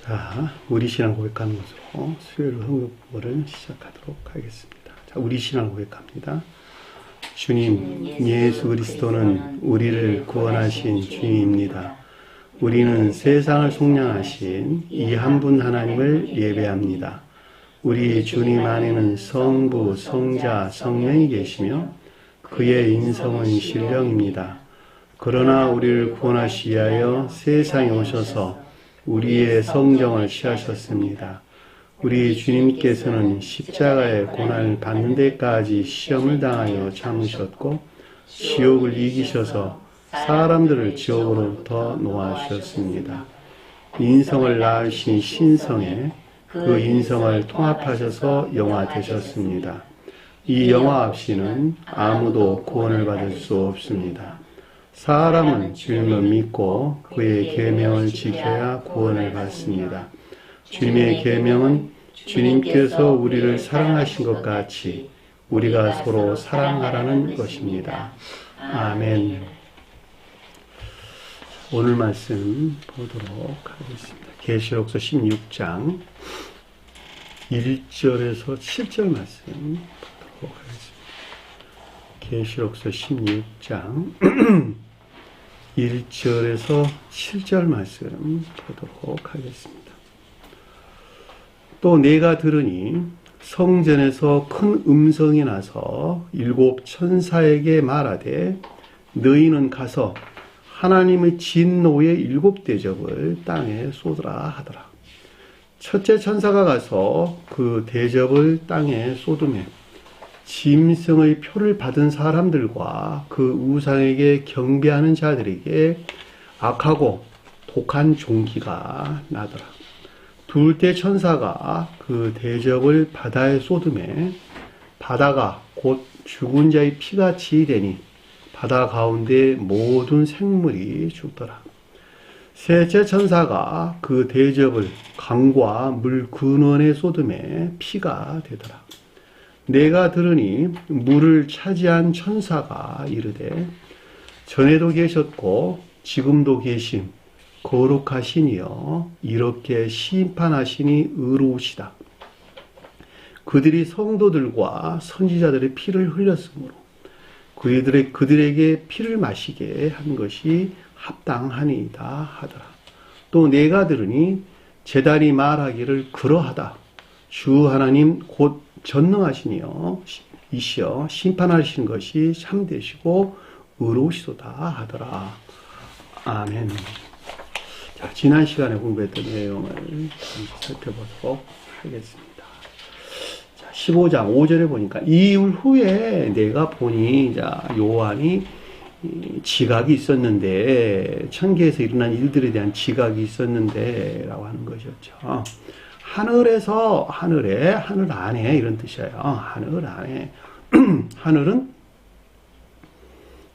자, 우리 신앙 고백하는 것으로 수요일 헌금을 시작하도록 하겠습니다. 자, 우리 신앙 고백합니다. 주님, 예수 그리스도는 우리를 구원하신 주님입니다. 우리는 세상을 속량하신 이 한 분 하나님을 예배합니다. 우리 주님 안에는 성부, 성자, 성령이 계시며 그의 인성은 신령입니다. 그러나 우리를 구원하시기 위하여 세상에 오셔서 우리의 성정을 취하셨습니다. 우리 주님께서는 십자가의 고난을 받는 데까지 시험을 당하여 참으셨고 지옥을 이기셔서 사람들을 지옥으로부터 놓아주셨습니다. 인성을 낳으신 신성에 그 인성을 통합하셔서 영화 되셨습니다. 이 영화 없이는 아무도 구원을 받을 수 없습니다. 사람은 주님을 믿고 그의 계명을 지켜야 구원을 받습니다. 주님의 계명은 주님께서 우리를 사랑하신 것 같이 우리가 서로 사랑하라는 것입니다. 아멘. 오늘 말씀 보도록 하겠습니다. 계시록서 16장 1절에서 7절 말씀 보도록 하겠습니다. 계시록서 16장 1절에서 7절 말씀 보도록 하겠습니다. 또 내가 들으니 성전에서 큰 음성이 나서 일곱 천사에게 말하되 너희는 가서 하나님의 진노의 일곱 대접을 땅에 쏟으라 하더라. 첫째 천사가 가서 그 대접을 땅에 쏟으매 짐승의 표를 받은 사람들과 그 우상에게 경배하는 자들에게 악하고 독한 종기가 나더라. 둘째 천사가 그 대접을 바다에 쏟으매 바다가 곧 죽은 자의 피같이 되니 바다 가운데 모든 생물이 죽더라. 셋째 천사가 그 대접을 강과 물 근원에 쏟으매 피가 되더라. 내가 들으니 물을 차지한 천사가 이르되 전에도 계셨고 지금도 계심 거룩하시니여 이렇게 심판하시니 의로우시다. 그들이 성도들과 선지자들의 피를 흘렸으므로 그들에게 피를 마시게 한 것이 합당하니이다 하더라. 또 내가 들으니 제단이 말하기를 그러하다. 주 하나님 곧 전능하시니여 이시여 심판하시는 것이 참되시고 의로우시도다 하더라. 아멘. 자, 지난 시간에 공부했던 내용을 살펴보도록 하겠습니다. 자, 15장 5절에 보니까 이일 후에 내가 보니 자, 요한이 지각이 있었는데 천계에서 일어난 일들에 대한 지각이 있었는데 라고 하는 것이었죠. 하늘에서 하늘 안에 이런 뜻이에요. 하늘 안에 하늘은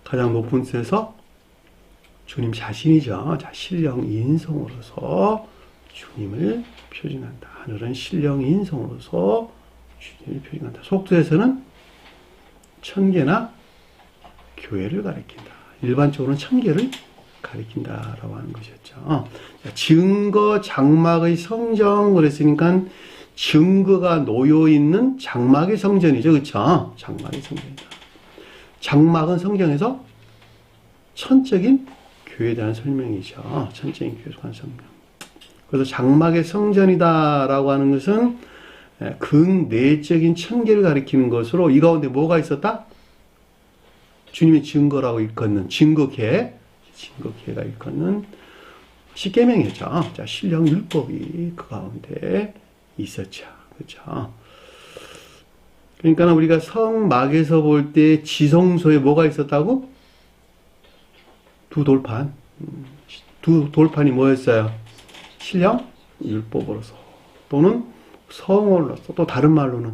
가장 높은 곳에서 주님 자신이죠. 자, 신령 인성으로서 주님을 표징한다. 하늘은 신령 인성으로서 주님을 표징한다. 속도에서는 천계나 교회를 가리킨다. 일반적으로는 천계를 가리킨다라고 하는 것이었죠. 증거 장막의 성전 그랬으니까 증거가 놓여 있는 장막의 성전이죠, 그렇죠? 장막의 성전이다. 장막은 성경에서 천적인 교회에 대한 설명이죠. 천적인 교회에 대한 설명. 그래서 장막의 성전이다라고 하는 것은 극내적인 천계를 가리키는 것으로 이 가운데 뭐가 있었다? 주님의 증거라고 일컫는 증거계가 일컫는 십계명이죠. 자, 신령 율법이 그 가운데 있었죠. 그렇죠. 그러니까 우리가 성막에서 볼 때 지성소에 뭐가 있었다고? 두 돌판. 두 돌판이 뭐였어요? 신령 율법으로서 또는 성으로서 또 다른 말로는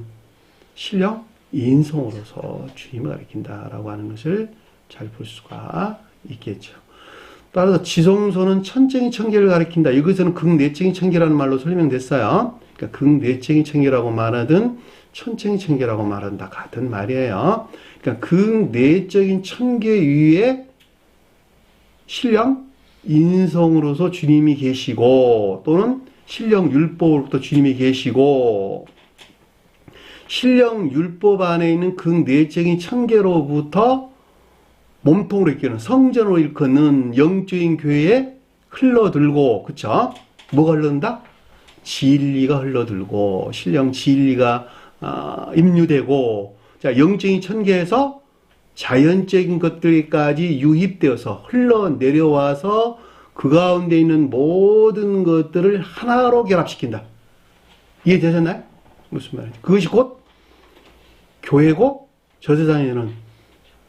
신령 인성으로서 주님을 가리킨다라고 하는 것을 잘 볼 수가 있겠죠. 따라서 지성소는 천적인 천계를 가리킨다. 여기서는 극내적인 천계라는 말로 설명됐어요. 그러니까 극내적인 천계라고 말하든 천적인 천계라고 말하든 다 같은 말이에요. 그러니까 극내적인 천계 위에 신령 인성으로서 주님이 계시고 또는 신령 율법으로부터 주님이 계시고, 신령 율법 안에 있는 그 내적인 천계로부터 몸통으로 이끄는, 성전으로 일컫는 영적인 교회에 흘러들고, 그쵸? 뭐가 흘러든다? 진리가 흘러들고, 신령 진리가 임류되고, 자, 영적인 천계에서 자연적인 것들까지 유입되어서 흘러내려와서 그 가운데 있는 모든 것들을 하나로 결합시킨다. 이해되셨나요? 무슨 말인지. 그것이 곧 교회고, 저 세상에는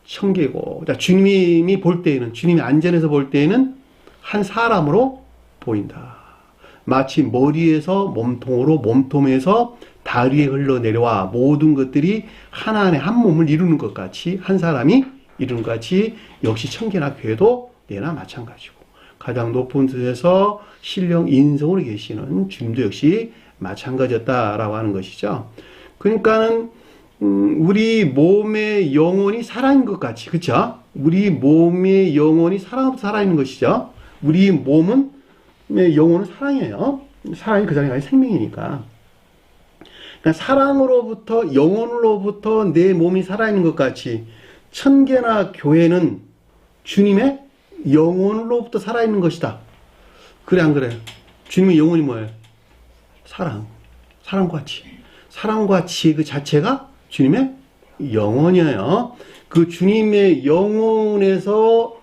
천계고, 주님이 볼 때에는, 주님이 안전해서 볼 때에는 한 사람으로 보인다. 마치 머리에서 몸통으로, 몸통에서 다리에 흘러내려와 모든 것들이 하나의 한 몸을 이루는 것 같이, 한 사람이 이루는 것 같이, 역시 천계나 교회도 내나 마찬가지고, 가장 높은 뜻에서 신령 인성으로 계시는 주님도 역시 마찬가지였다라고 하는 것이죠. 그러니까는 우리 몸의 영혼이 살아있는 것 같이, 그쵸? 우리 몸의 영혼이 사랑으로부터 살아있는 것이죠. 우리 몸은, 영혼은 사랑이에요. 사랑이 그 자리가 생명이니까. 그러니까 사랑으로부터, 영혼으로부터 내 몸이 살아있는 것 같이 천계나 교회는 주님의 영혼으로부터 살아있는 것이다. 그래 안 그래요? 주님의 영혼이 뭐예요? 사랑. 사랑과 지혜. 사랑과 지혜 그 자체가 주님의 영혼이에요. 그 주님의 영혼에서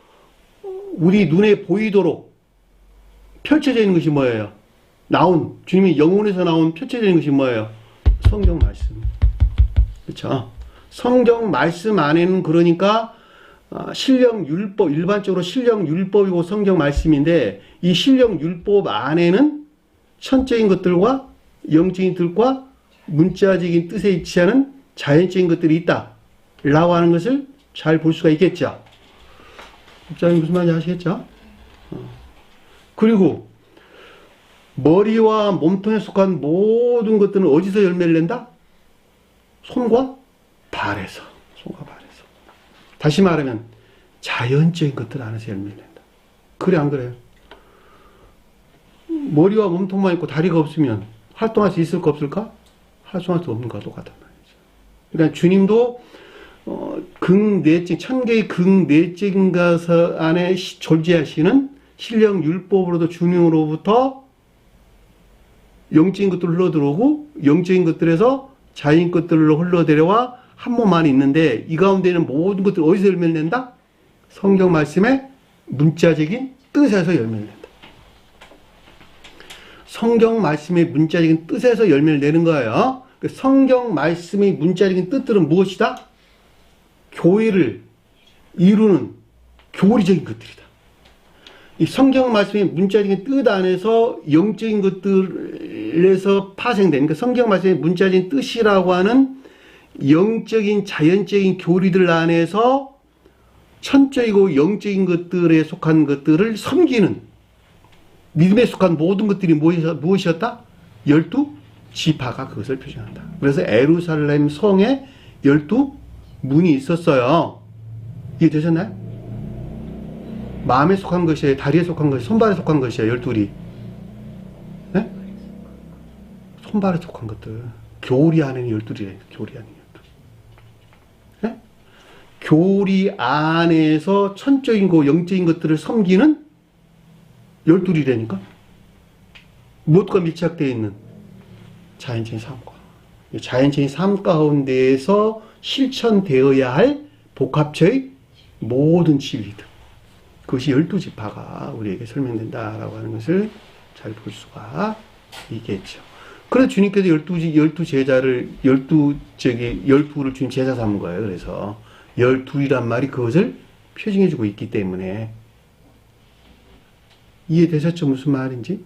우리 눈에 보이도록 펼쳐져 있는 것이 뭐예요? 주님의 영혼에서 나온 펼쳐져 있는 것이 뭐예요? 성경 말씀. 그렇죠? 성경 말씀 안에는 그러니까 신령 율법, 일반적으로 신령 율법이고 성경 말씀인데, 이 신령 율법 안에는 천적인 것들과 영적인 뜻과 문자적인 뜻에 일치하는 자연적인 것들이 있다 라고 하는 것을 잘 볼 수가 있겠죠. 목사님 무슨 말인지 아시겠죠? 그리고 머리와 몸통에 속한 모든 것들은 어디서 열매를 낸다? 손과 발에서. 손과 발에서. 다시 말하면 자연적인 것들 안에서 열매를 낸다. 그래 안 그래요? 머리와 몸통만 있고 다리가 없으면 활동할 수 있을까 없을까? 활동할 수 없는 것과 똑같단 말이죠. 그러니까 주님도 극내적, 천계의 극내적인 것 안에 존재하시는 신령 율법으로도 주님으로부터 영적인 것들로 흘러들어오고, 영적인 것들에서 자연 것들로 흘러내려와 한 몸 안에 있는데, 이 가운데는 모든 것들 어디서 열매를 낸다? 성경 말씀의 문자적인 뜻에서 열매를 낸다. 성경 말씀의 문자적인 뜻에서 열매를 내는 거예요. 성경 말씀의 문자적인 뜻들은 무엇이다? 교회를 이루는 교리적인 것들이다. 이 성경 말씀의 문자적인 뜻 안에서 영적인 것들에서 파생된, 그러니까 성경 말씀의 문자적인 뜻이라고 하는 영적인 자연적인 교리들 안에서 천적이고 영적인 것들에 속한 것들을 섬기는, 믿음에 속한 모든 것들이 무엇이었다? 12지파가 그것을 표현한다. 그래서 예루살렘 성에 12문이 있었어요. 이해되셨나요? 마음에 속한 것이에요? 다리에 속한 것이에요? 손발에 속한 것이에요? 12이. 네? 손발에 속한 것들. 교리 안에는 12이에요. 교리 안에 12. 네? 교리 안에서 천적인 거, 영적인 것들을 섬기는 12이라니까? 무엇과 밀착되어 있는? 자연적인 삶과. 자연적인 삶 가운데에서 실천되어야 할 복합체의 모든 진리들. 그것이 12지파가 우리에게 설명된다라고 하는 것을 잘 볼 수가 있겠죠. 그래서 주님께서 12제자를, 12를 주님 제자 삼은 거예요. 그래서 12이란 말이 그것을 표징해주고 있기 때문에. 이해되셨죠? 무슨 말인지?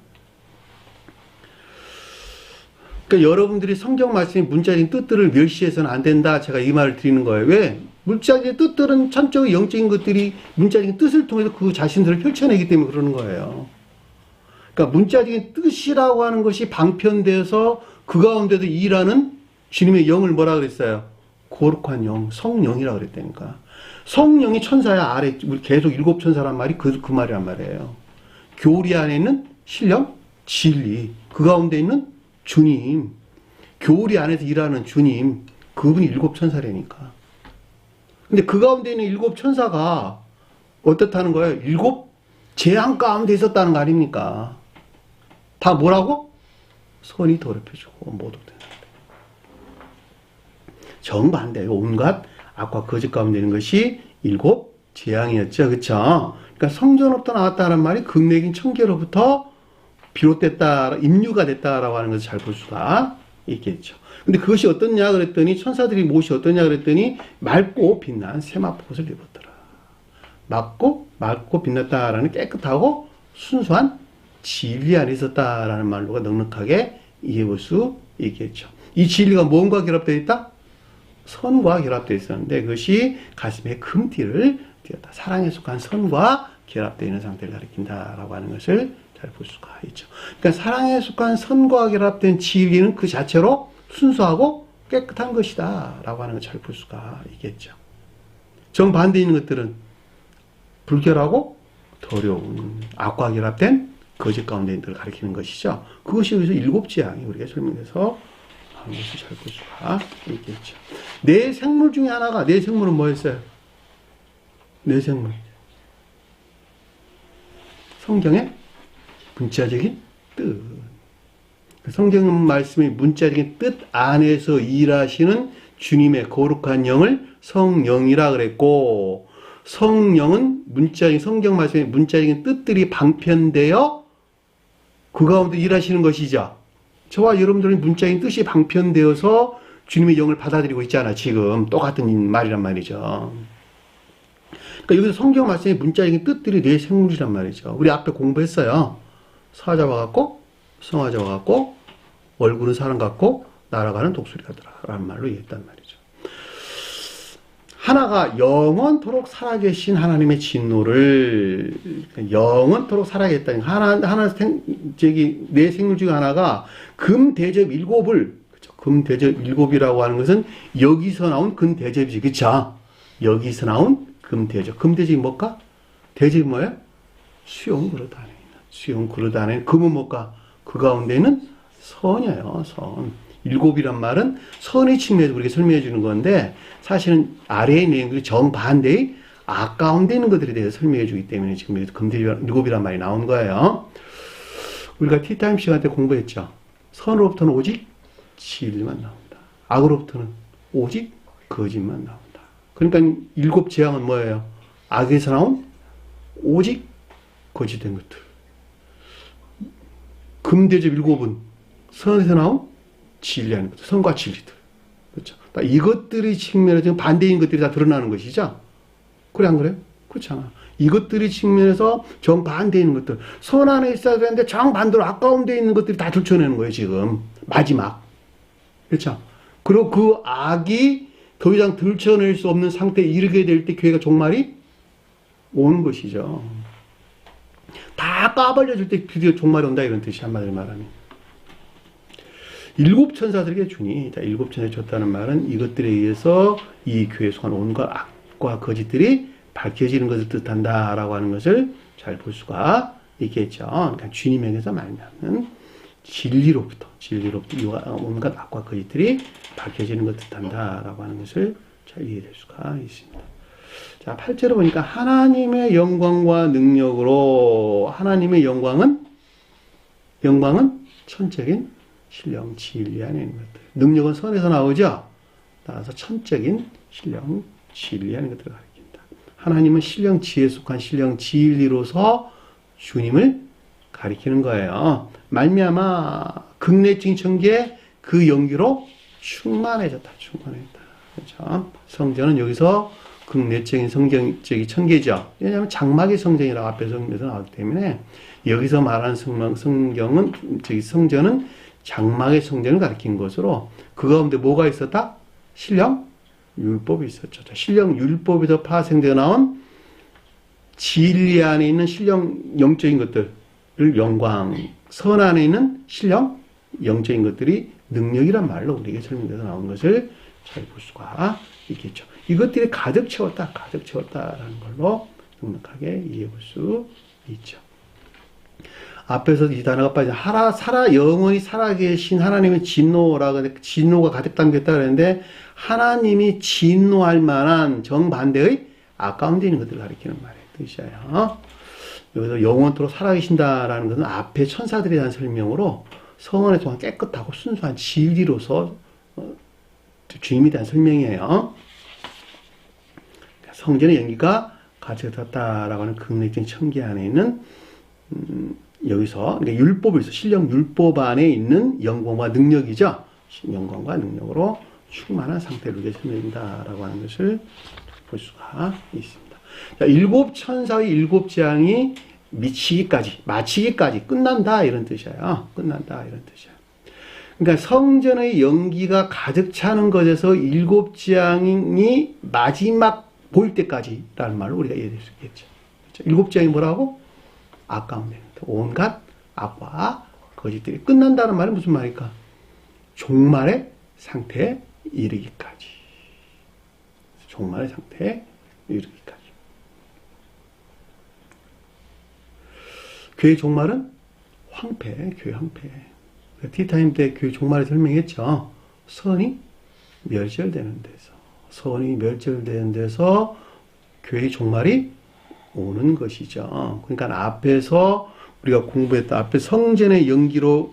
그러니까 여러분들이 성경 말씀의 문자적인 뜻들을 멸시해서는 안 된다. 제가 이 말을 드리는 거예요. 왜? 문자적인 뜻들은 천적인 영적인 것들이 문자적인 뜻을 통해서 그 자신들을 펼쳐내기 때문에 그러는 거예요. 그러니까 문자적인 뜻이라고 하는 것이 방편되어서 그 가운데도 일하는 주님의 영을 뭐라 그랬어요? 거룩한 영, 성령이라고 그랬다니까. 성령이 천사야 아래, 우리 계속 7천사란 말이 그 말이란 말이에요. 교리 안에 있는 신령 진리, 그 가운데 있는 주님, 교리 안에서 일하는 주님, 그분이 일곱 천사라니까. 근데 그 가운데 있는 일곱 천사가 어떻다는 거예요? 일곱 재앙 가운데 있었다는 거 아닙니까? 다 뭐라고? 선이 더럽혀지고 모두 되는데. 정반대예요. 온갖 악과 거짓 가운데 있는 것이 일곱 재앙이었죠. 그쵸? 그러니까 성전으로부터 나왔다는 말이 극내긴 천계로부터 비롯됐다, 임류가 됐다라고 하는 것을 잘 볼 수가 있겠죠. 근데 그것이 어떻냐 그랬더니 천사들이 무엇이 어떠냐 그랬더니 맑고 빛난 세마포옷을 입었더라. 맑고 빛났다라는 깨끗하고 순수한 진리 안에 있었다라는 말로가 넉넉하게 이해해 볼 수 있겠죠. 이 진리가 뭔가 결합되어 있다? 선과 결합되어 있었는데 그것이 가슴에 금띠를 띄었다. 사랑에 속한 선과 결합되어 있는 상태를 가리킨다라고 하는 것을 잘 볼 수가 있죠. 그러니까 사랑에 속한 선과 결합된 진리는 그 자체로 순수하고 깨끗한 것이다 라고 하는 걸 잘 볼 수가 있겠죠. 정반대에 있는 것들은 불결하고 더러운 악과 결합된 거짓 가운데 있는 것을 가리키는 것이죠. 그것이 여기서 일곱 재앙이 우리가 설명해서 하는 것을 잘 볼 수가 있겠죠. 네 생물 중에 하나가, 네 생물은 뭐였어요? 네 생물. 성경의 문자적인 뜻. 성경 말씀의 문자적인 뜻 안에서 일하시는 주님의 거룩한 영을 성령이라 그랬고, 성령은 문자적인, 성경 말씀의 문자적인 뜻들이 방편되어 그 가운데 일하시는 것이죠. 저와 여러분들은 문자적인 뜻이 방편되어서 주님의 영을 받아들이고 있잖아. 지금 똑같은 말이란 말이죠. 그러니까 여기서 성경 말씀의 문자적인 뜻들이 네 생물이란 말이죠. 우리 앞에 공부했어요. 사자 와갖고, 성화자 와갖고, 얼굴은 사람 같고, 날아가는 독수리 같더라. 라는 말로 얘기했단 말이죠. 하나가 영원토록 살아계신 하나님의 진노를, 영원토록 살아계겠다니. 네 생물 중에 하나가 금대접 일곱을, 그쵸? 금대접 일곱이라고 하는 것은 여기서 나온 금대접이지. 그쵸? 여기서 나온 금대접. 금대접이 뭘까? 대접이 뭐예요? 수용 그릇 안에 있는. 수용 그릇 안에 금은 뭘까? 그 가운데는 선이에요. 선. 일곱이란 말은 선의 측면에서 우리가 설명해 주는 건데 사실은 아래의 내용들이 정반대의 악 가운데 있는 것들에 대해서 설명해 주기 때문에 지금 금대접 일곱이란 말이 나온 거예요. 우리가 티타임 시간 때 공부했죠. 선으로부터는 오직 진리만 나온다. 악으로부터는 오직 거짓만 나온다. 그러니까 일곱 재앙은 뭐예요? 악에서 나온 오직 거짓된 것들. 금대접 일곱은 선에서 나온 진리하는 것들. 선과 진리들. 그렇죠. 이것들이 측면에서 지금 반대인 것들이 다 드러나는 것이죠. 그래, 안 그래요? 그렇잖아. 이것들이 측면에서 정반대에 있는 것들. 선 안에 있어야 되는데 정반대로 악 가운데 있는 것들이 다 들춰내는 거예요, 지금. 마지막. 그렇죠. 그리고 그 악이 더 이상 들춰낼 수 없는 상태에 이르게 될 때 교회가 종말이 오는 것이죠. 다 까발려질 때 드디어 종말이 온다 이런 뜻이 한마디로 말하면. 일곱 천사들에게 주니, 일곱 천사에 줬다는 말은 이것들에 의해서 이 교회에 속한 온갖 악과 거짓들이 밝혀지는 것을 뜻한다라고 하는 것을 잘 볼 수가 있겠죠. 그러니까 주님에게서 말하는 진리로부터 온갖 악과 거짓들이 밝혀지는 것을 뜻한다라고 하는 것을 잘 이해될 수가 있습니다. 자, 8절을 보니까 하나님의 영광과 능력으로 하나님의 영광은 천적인 신령 진리 안에 있는 것들. 능력은 선에서 나오죠. 따라서 천적인 신령 진리 안에 있는 것들을 가리킨다. 하나님은 신령 지혜에 속한 신령 진리로서 주님을 가리키는 거예요. 말미암아 극내적인 천계에 그 연기로 충만해졌다. 그렇죠? 성전은 여기서 극내적인 성경적인 천계죠. 왜냐하면 장막의 성전이라고 앞에 성경에서 나왔기 때문에 여기서 말하는 성전은 장막의 성전을 가리킨 것으로 그 가운데 뭐가 있었다? 신령 율법이 있었죠. 신령 율법에서 파생되어 나온 진리 안에 있는 신령 영적인 것들을 영광, 선 안에 있는 신령 영적인 것들이 능력이란 말로 우리에게 설명돼서 나온 것을 잘 볼 수가 있겠죠. 이것들이 가득 채웠다라는 걸로 넉넉하게 이해해 볼 수 있죠. 앞에서 이 단어가 빠져 영원히 살아계신 하나님의 진노가 가득 담겼다 그랬는데 하나님이 진노할 만한 정반대의 아까운 데 있는 것들을 가리키는 말이에요. 뜻이에요. 여기서 영원토록 살아계신다라는 것은 앞에 천사들에 대한 설명으로 성원의 동안 깨끗하고 순수한 진리로서 주님에 대한 설명이에요. 성전의 연기가 가져졌다라고 하는 극내적인 천계 안에 있는 여기서 그러니까 율법에서 신령 율법 안에 있는 영광과 능력이죠. 영광과 능력으로 충만한 상태를 우리가 설명한다라고 하는 것을 볼 수가 있습니다. 자, 일곱 천사의 일곱 재앙이 마치기까지 끝난다 이런 뜻이에요. 끝난다 이런 뜻이에요. 그러니까 성전의 연기가 가득 차는 것에서 일곱 재앙이 마지막 보일 때까지라는 말로 우리가 이해될 수 있겠죠. 그렇죠? 일곱 재앙이 뭐라고? 아까운 데 온갖 악과 거짓들이 끝난다는 말은 무슨 말일까? 종말의 상태에 이르기까지. 종말의 상태에 이르기까지. 교회 종말은 황폐, 교회 황폐. 티타임 때 교회 종말을 설명했죠. 선이 멸절되는 데서 교회 종말이 오는 것이죠. 그러니까 앞에서 우리가 공부했던 앞에 성전의 그러니까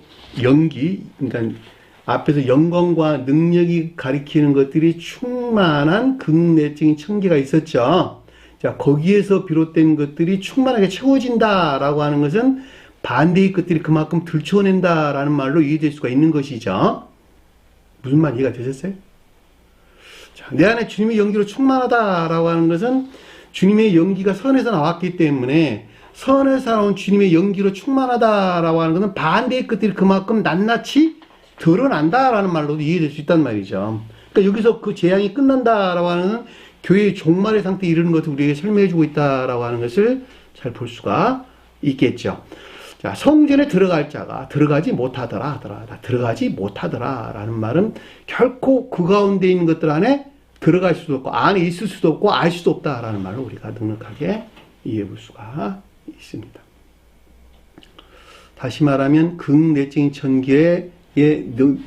앞에서 영광과 능력이 가리키는 것들이 충만한 극내적인 천계가 있었죠. 자, 거기에서 비롯된 것들이 충만하게 채워진다라고 하는 것은 반대의 것들이 그만큼 들춰낸다라는 말로 이해될 수가 있는 것이죠. 무슨 말 이해가 되셨어요? 자, 내 안에 주님의 연기로 충만하다라고 하는 것은 주님의 연기가 선에서 나왔기 때문에 선에서 나온 주님의 연기로 충만하다라고 하는 것은 반대의 것들이 그만큼 낱낱이 드러난다라는 말로도 이해될 수 있단 말이죠. 그러니까 여기서 그 재앙이 끝난다라고 하는 교회의 종말의 상태에 이르는 것을 우리에게 설명해주고 있다라고 하는 것을 잘 볼 수가 있겠죠. 자, 성전에 들어갈 자가 들어가지 못하더라라는 말은 결코 그 가운데 있는 것들 안에 들어갈 수도 없고 안에 있을 수도 없고 알 수도 없다라는 말로 우리가 넉넉하게 이해해 볼 수가 있습니다. 다시 말하면 극내적인 천계의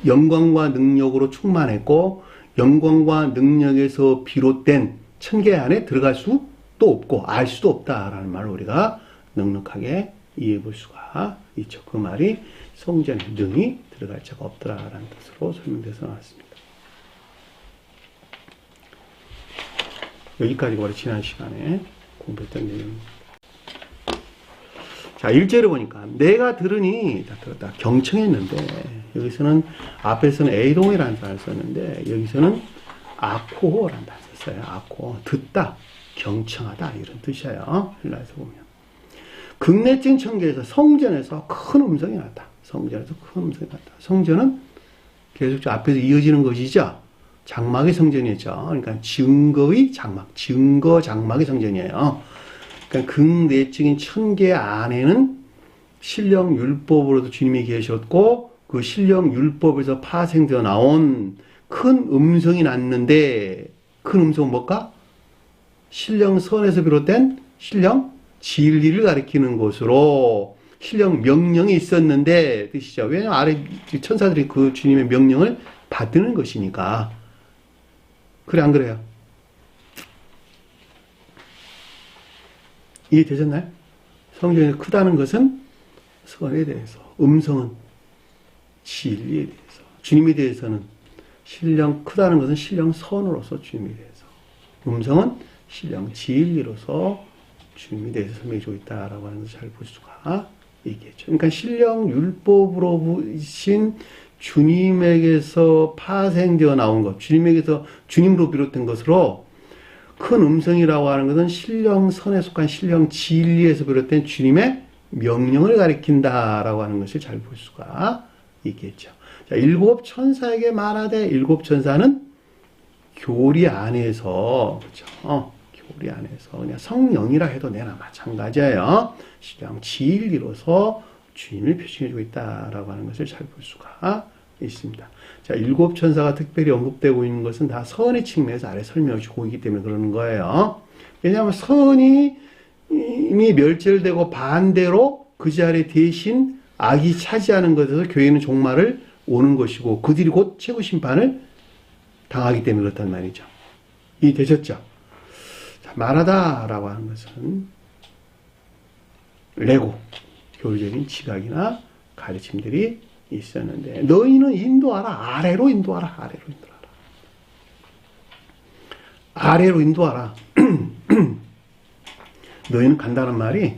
영광과 능력으로 충만했고 영광과 능력에서 비롯된 천계 안에 들어갈 수도 없고 알 수도 없다라는 말로 우리가 넉넉하게 이해해 볼 수가 있죠. 그 말이 성전에 능히 들어갈 자가 없더라라는 뜻으로 설명돼서 나왔습니다. 여기까지가 바로 지난 시간에 공부했던 내용입니다. 자, 1절을 보니까 내가 들으니 다 들었다. 경청했는데 여기서는 앞에서는 에이동이라는 단어를 썼는데 여기서는 아코라는 단어를 썼어요. 아코. 듣다, 경청하다 이런 뜻이에요. 헬라에서 보면. 극내적인 천계에서 성전에서 큰 음성이 났다. 성전은 계속 앞에서 이어지는 것이죠. 장막의 성전이었죠. 그러니까 증거 장막의 성전이에요. 그러니까 극내적인 천계 안에는 신령 율법으로도 주님이 계셨고 그 신령 율법에서 파생되어 나온 큰 음성이 났는데 큰 음성은 뭘까? 신령 선에서 비롯된 신령 진리를 가리키는 것으로 신령 명령이 있었는데 뜻이죠. 왜냐하면 아래 천사들이 그 주님의 명령을 받드는 것이니까. 그래 안 그래요? 이해되셨나요? 성전이 크다는 것은 선에 대해서, 음성은 진리에 대해서, 주님에 대해서는 신령 크다는 것은 신령 선으로서 주님에 대해서, 음성은 신령 진리로서 주님에 대해서 설명해주고 있다라고 하는 것을 잘 볼 수가 있겠죠. 그러니까 신령 율법으로 보신 주님에게서 파생되어 나온 것, 주님으로 비롯된 것으로 큰 음성이라고 하는 것은 신령 선에 속한 신령 진리에서 비롯된 주님의 명령을 가리킨다라고 하는 것을 잘 볼 수가 있겠죠. 자, 일곱 천사에게 말하되 일곱 천사는 교리 안에서, 그렇죠? 교리 안에서 그냥 성령이라 해도 내나 마찬가지예요. 신령 진리로서 주님을 표시해주고 있다라고 하는 것을 잘 볼 수가 있습니다. 자, 일곱 천사가 특별히 언급되고 있는 것은 다 선의 측면에서 아래 설명을 주고 있기 때문에 그러는 거예요. 왜냐하면 선이 이미 멸절되고 반대로 그 자리에 대신 악이 차지하는 것에서 교회는 종말을 오는 것이고 그들이 곧 최고 심판을 당하기 때문에 그렇단 말이죠. 이해되셨죠? 자, 말하다라고 하는 것은 레고, 교리적인 지각이나 가르침들이 있었는데 너희는 인도하라. 아래로 인도하라. 아래로 인도하라. 아래로 인도하라. 너희는 간다는 말이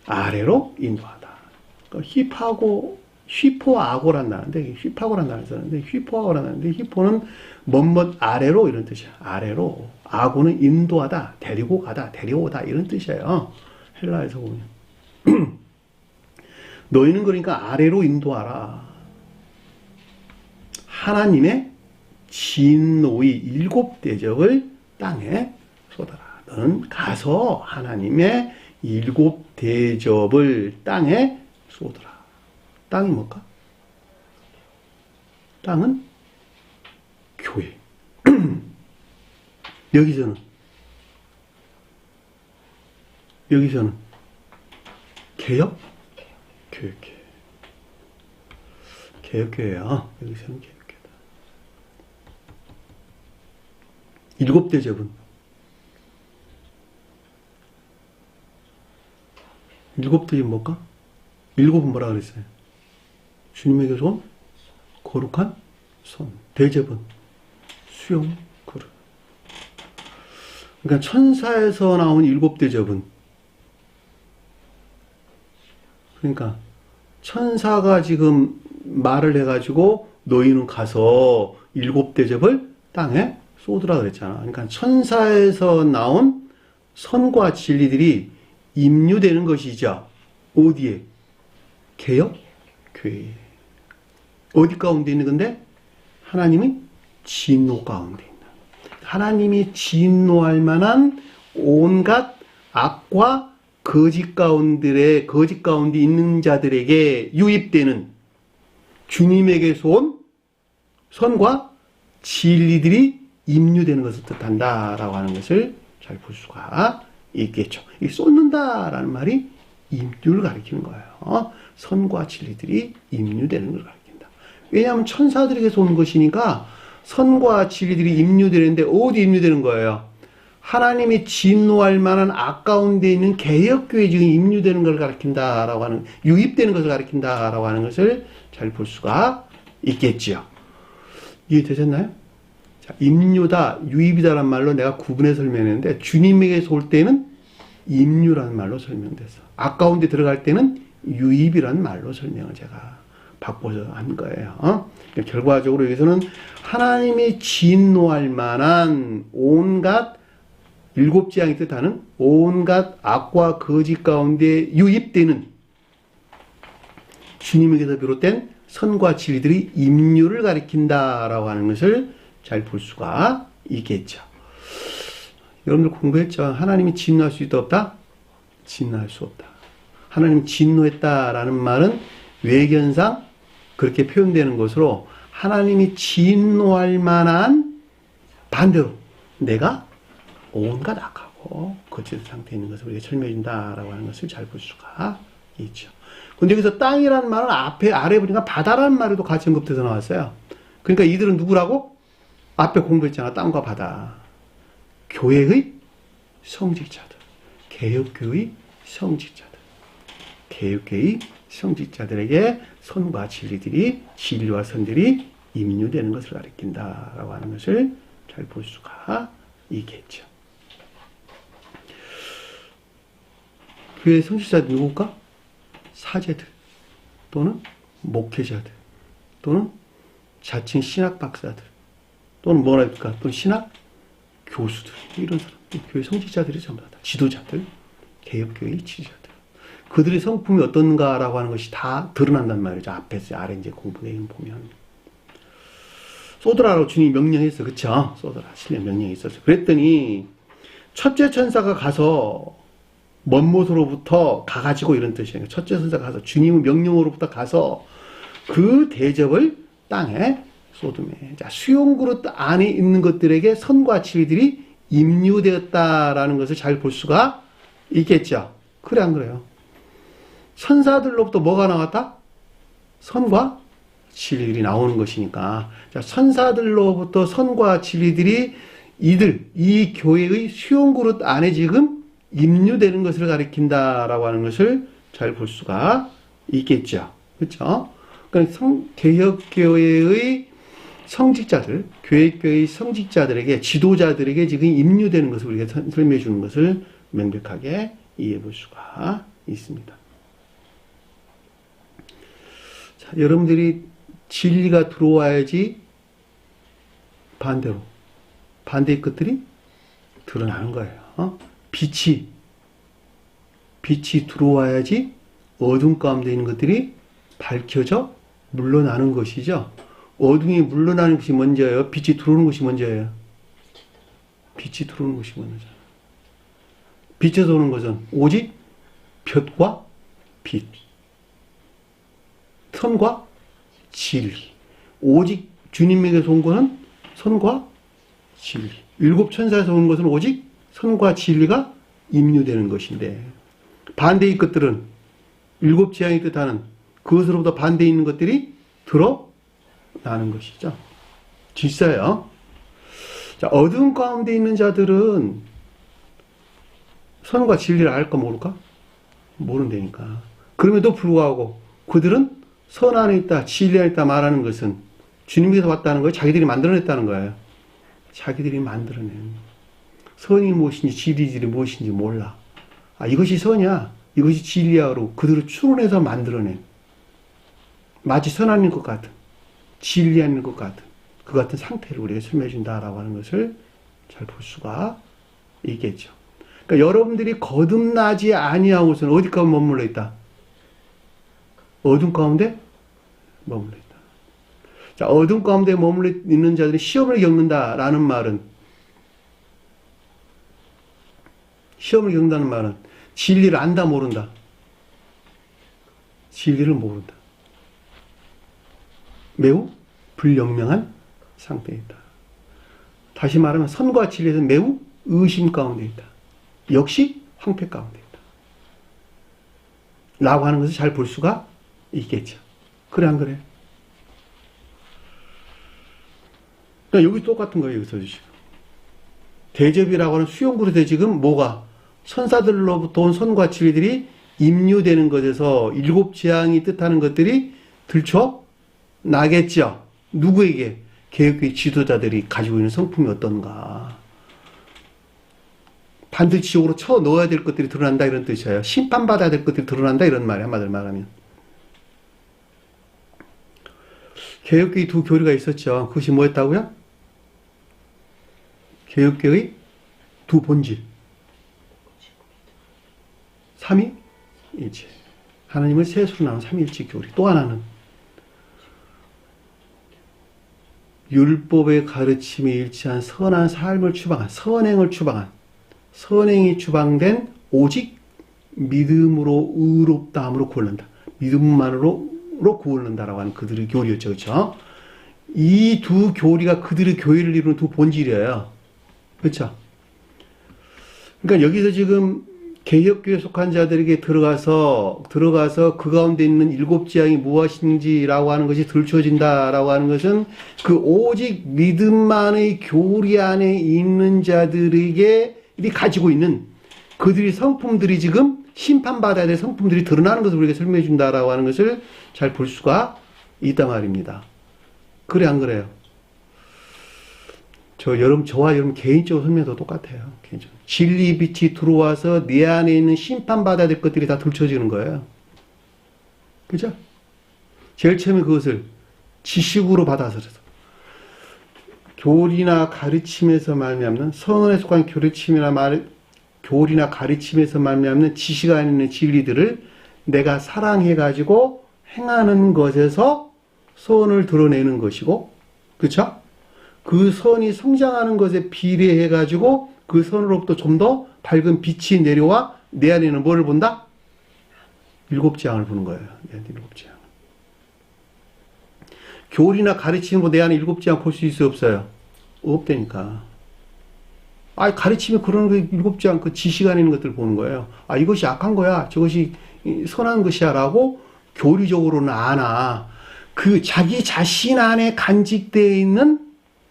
아래로 인도하다. 그러니까 휘포아고란 단어인데 휘파고란 단어를 쓰는데 휘포아고란 단어인데 휘포는 뭐뭐 아래로 이런 뜻이야. 아래로. 아고는 인도하다, 데리고 가다, 데려오다 이런 뜻이에요. 헬라에서 보면. 너희는 그러니까 아래로 인도하라. 하나님의 진노의 일곱 대접을 땅에 쏟아라. 너는 가서 하나님의 일곱 대접을 땅에 쏟아라. 땅이 뭘까? 땅은 교회. 여기서는 개혁? 교육회. 개혁교회야. 여기서는 개혁교회다. 일곱 대접은 일곱 대접 뭘까? 일곱은 뭐라 그랬어요? 주님에게 손, 거룩한 손. 대접은 수용, 그릇. 그러니까 천사에서 나온 일곱 대접은 그러니까 천사가 지금 말을 해가지고 너희는 가서 일곱 대접을 땅에 쏟으라 그랬잖아. 그러니까 천사에서 나온 선과 진리들이 임류되는 것이죠. 어디에? 개혁? 교회에. 어디 가운데 있는 건데? 하나님의 진노 가운데 있는. 하나님이 진노할 만한 온갖 악과 거짓 가운데 있는 자들에게 유입되는 주님에게서 온 선과 진리들이 임류되는 것을 뜻한다라고 하는 것을 잘 볼 수가 있겠죠. 이 쏟는다라는 말이 임류를 가리키는 거예요. 선과 진리들이 임류되는 걸 가리킨다. 왜냐하면 천사들에게서 온 것이니까 선과 진리들이 임류되는데 어디 임류되는 거예요? 하나님이 진노할 만한 악 가운데 있는 개혁교회 중에 임류되는 걸 가리킨다라고 하는, 유입되는 것을 가리킨다라고 하는 것을 잘 볼 수가 있겠지요. 이해되셨나요? 자, 임류다, 유입이다란 말로 내가 구분해 설명했는데 주님에게서 올 때는 임류라는 말로 설명됐어. 악 가운데 들어갈 때는 유입이라는 말로 설명을 제가 바꿔서 한 거예요. 그러니까 결과적으로 여기서는 하나님이 진노할 만한 온갖 일곱 재앙이 뜻하는 온갖 악과 거짓 가운데 유입되는 주님에게서 비롯된 선과 진리들이 임류를 가리킨다라고 하는 것을 잘 볼 수가 있겠죠. 여러분들 공부했죠? 하나님이 진노할 수 있다 없다? 진노할 수 없다. 하나님 진노했다라는 말은 외견상 그렇게 표현되는 것으로 하나님이 진노할 만한 반대로 내가 온갖 악하고 거짓 상태에 있는 것을 우리가 설명해 준다라고 하는 것을 잘 볼 수가 있죠. 근데 여기서 땅이라는 말은 아래 보니까 바다라는 말에도 같이 언급돼서 나왔어요. 그러니까 이들은 누구라고? 앞에 공부했잖아. 땅과 바다. 교회의 성직자들. 개혁교회의 성직자들. 개혁교회의 성직자들에게 선과 진리들이, 진리와 선들이 임류되는 것을 가리킨다라고 하는 것을 잘 볼 수가 있겠죠. 교회 성직자들 누굴까? 사제들 또는 목회자들 또는 자칭 신학 박사들 또는 뭐라 할까? 또는 신학 교수들 이런 사람, 교회 성직자들이 전부 다 지도자들, 개혁교회의 지도자들. 그들의 성품이 어떤가라고 하는 것이 다 드러난단 말이죠. 앞에서 아래 이제 공부 내용 보면 쏟으라고 주님이 명령했어, 그렇죠? 쏟으라 실내 명령이 있었어. 그랬더니 첫째 천사가 가서 먼못으로부터 가가지고 이런 뜻이에요. 첫째 천사가 가서 주님의 명령으로부터 가서 그 대접을 땅에 쏟음에. 자, 수용그릇 안에 있는 것들에게 선과 진리들이 임류되었다라는 것을 잘 볼 수가 있겠죠. 그래 안 그래요? 선사들로부터 뭐가 나왔다? 선과 진리들이 나오는 것이니까. 자, 선사들로부터 선과 진리들이 이 교회의 수용그릇 안에 지금 임류되는 것을 가리킨다라고 하는 것을 잘 볼 수가 있겠죠. 그렇죠? 그러니까 개혁교회의 성직자들, 교회의 성직자들에게, 지도자들에게 지금 임류되는 것을 우리가 설명해 주는 것을 명백하게 이해해 볼 수가 있습니다. 자, 여러분들이 진리가 들어와야지 반대로, 반대의 것들이 드러나는 거예요. 빛이 들어와야지 어둠 가운데 있는 것들이 밝혀져 물러나는 것이죠. 어둠이 물러나는 것이 먼저예요? 빛이 들어오는 것이 먼저예요? 빛이 들어오는 것이 먼저죠. 빛에서 오는 것은 오직 볕과 빛, 선과 진리. 오직 주님에게서 온 것은 선과 진리. 일곱 천사에서 온 것은 오직 선과 진리가 임류되는 것인데, 반대의 것들은 일곱 재앙이 뜻하는 그것으로부터 반대에 있는 것들이 드러나는 것이죠. 질서예요. 자, 어두운 가운데 있는 자들은 선과 진리를 알까 모를까? 모른다니까. 그럼에도 불구하고 그들은 선 안에 있다, 진리 안에 있다 말하는 것은 주님께서 왔다는 거예요. 자기들이 만들어냈다는 거예요. 자기들이 만들어낸. 선이 무엇인지 진리들이 무엇인지 몰라. 아, 이것이 선이야, 이것이 진리야로 그들을 추론해서 만들어낸, 마치 선 아닌 것 같은, 진리 아닌 것 같은 그 같은 상태를 우리가 설명해 준다라고 하는 것을 잘 볼 수가 있겠죠. 그러니까 여러분들이 거듭나지 아니하고서는 어디 가운데 머물러 있다? 어둠 가운데 머물러 있다. 자, 어둠 가운데 머물러 있는 자들이 시험을 겪는다라는 말은, 시험을 겪는다는 말은 진리를 안다, 모른다? 진리를 모른다. 매우 불명명한 상태에 있다. 다시 말하면 선과 진리에서 매우 의심 가운데 있다. 역시 황폐 가운데 있다. 라고 하는 것을 잘 볼 수가 있겠죠. 그래, 안 그래? 그러니까 여기 똑같은 거예요, 여기서 지금. 대접이라고 하는 수용그릇에 지금 뭐가? 선사들로부터 온 선과 진리들이 임류되는 것에서 일곱 재앙이 뜻하는 것들이 들춰나겠죠. 누구에게? 개혁교회 지도자들이 가지고 있는 성품이 어떤가. 반드시 지옥으로 쳐 넣어야 될 것들이 드러난다, 이런 뜻이에요. 심판받아야 될 것들이 드러난다, 이런 말이에요. 한마디로 말하면. 개혁교회 두 교리가 있었죠. 그것이 뭐였다고요? 개혁교회의 두 본질. 삼위일체. 하나님을 셋으로 나눈 삼위일체 교리. 또 하나는 율법의 가르침에 일치한 선한 삶을 추방한, 선행을 추방한, 선행이 추방된 오직 믿음으로 의롭다함으로 구원한다. 믿음만으로 구원한다라고 하는 그들의 교리였죠. 그렇죠? 이 두 교리가 그들의 교회를 이루는 두 본질이에요. 그렇죠? 그러니까 여기서 지금 개혁교회에 속한 자들에게 들어가서 그 가운데 있는 일곱 재앙이 무엇인지라고 하는 것이 들춰진다라고 하는 것은 그 오직 믿음만의 교리 안에 있는 자들에게 가지고 있는 그들의 성품들이 지금 심판받아야 될 성품들이 드러나는 것을 우리가 설명해 준다라고 하는 것을 잘 볼 수가 있단 말입니다. 그래, 안 그래요? 저와 여러분 개인적으로 설명도 똑같아요. 개인적으로. 진리 빛이 들어와서 내 안에 있는 심판받아야 될 것들이 다 들춰지는 거예요. 그죠? 제일 처음에 그것을 지식으로 받아서 교리나 가르침에서 말미암는, 성언에 속한 교리나 가르침에서 말미암는 지식 안에 있는 진리들을 내가 사랑해가지고 행하는 것에서 선을 드러내는 것이고, 그쵸? 그 선이 성장하는 것에 비례해가지고 그 선으로부터 좀 더 밝은 빛이 내려와 내 안에는 뭐를 본다? 일곱 재앙을 보는 거예요. 내 안에 일곱 재앙. 교리나 가르침으로 내 안에 일곱 재앙 볼 수 있어요, 없어요? 없다니까. 가르침이 그런 거 일곱 재앙, 그 지식 안에 있는 것들을 보는 거예요. 이것이 악한 거야. 저것이 선한 것이야 라고 교리적으로는 아나 그 자기 자신 안에 간직되어 있는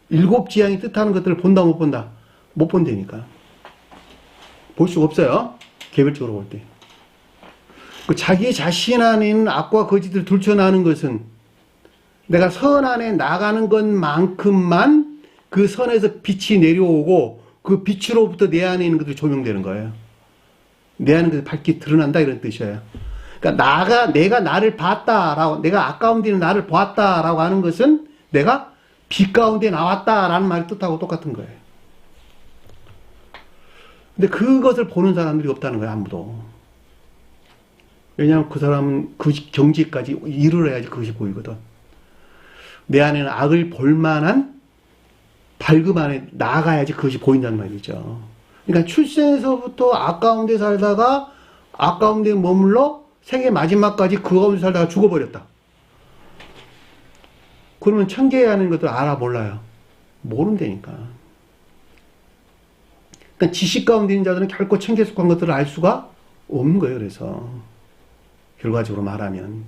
일곱 지향이 뜻하는 것들을 본다 못 본다? 못 본다니까. 볼 수가 없어요. 개별적으로 볼 때. 그 자기 자신 안에 있는 악과 거짓을 들춰나는 것은 내가 선 안에 나가는 것만큼만 그 선에서 빛이 내려오고 그 빛으로부터 내 안에 있는 것들이 조명되는 거예요. 내 안에 있는 것이 밝게 드러난다 이런 뜻이에요. 그러니까 내가 나를 봤다라고, 내가 악 가운데 있는 나를 보았다라고 하는 것은 내가 빛 가운데 나왔다라는 말이 뜻하고 똑같은 거예요. 근데 그것을 보는 사람들이 없다는 거예요, 아무도. 왜냐하면 그 사람은 그 경지까지 이르러야지 그것이 보이거든. 내 안에는 악을 볼 만한 밝음 안에 나가야지 그것이 보인다는 말이죠. 그러니까 출생에서부터 악 가운데 살다가 악 가운데 머물러 생애 마지막까지 그 가운데 살다가 죽어버렸다. 그러면 천계에 하는 것들 알아 몰라요? 모른다니까. 그러니까 지식 가운데 있는 자들은 결코 천계에 속한 것들을 알 수가 없는 거예요. 그래서 결과적으로 말하면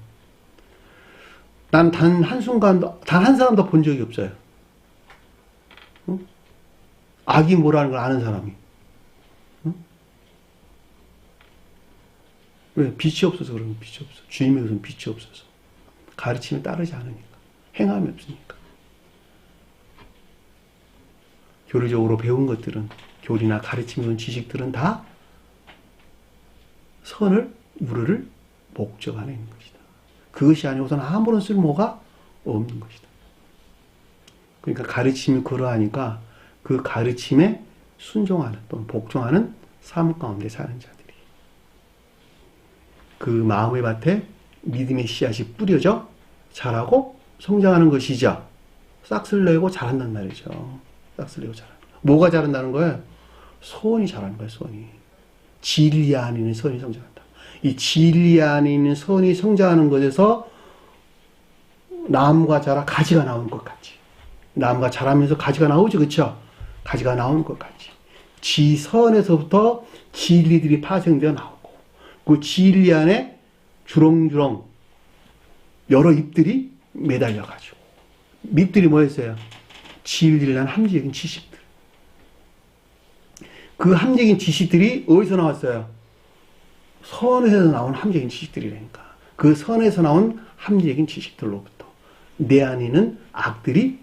난 단 한순간도 단 한 사람도 본 적이 없어요. 응? 악이 뭐라는 걸 아는 사람이. 응? 왜? 빛이 없어서 그러는 빛이 없어. 주님의 그런 빛이 없어서. 가르침에 따르지 않으니까. 행함이 없으니까. 교리적으로 배운 것들은, 교리나 가르침이든 지식들은 다 선을 이루를 목적 안에 있는 것이다. 그것이 아니고서는 아무런 쓸모가 없는 것이다. 그러니까 가르침이 그러하니까 그 가르침에 순종하는 또는 복종하는 삶 가운데 사는 자들이 그 마음의 밭에 믿음의 씨앗이 뿌려져 자라고 성장하는 것이죠. 싹을 내고 자란단 말이죠. 싹을 내고 자라는 거예요. 뭐가 자란다는 거예요? 소원이 자라는 거예요. 소원이. 진리 안에 있는 선이 성장한다. 이 진리 안에 있는 선이 성장하는 것에서 나무가 자라 가지가 나오는 것 같이. 나무가 자라면서 가지가 나오죠. 그렇죠? 가지가 나오는 것 같이. 지선에서부터 진리들이 파생되어 나오고 그 진리 안에 주렁주렁 여러 잎들이 매달려가지고 잎들이 뭐였어요? 진리를 난 함재적인 지식들. 그 함재적인 지식들이 어디서 나왔어요? 선에서 나온 함재적인 지식들이라니까. 그 선에서 나온 함재적인 지식들로부터 내 안에 있는 악들이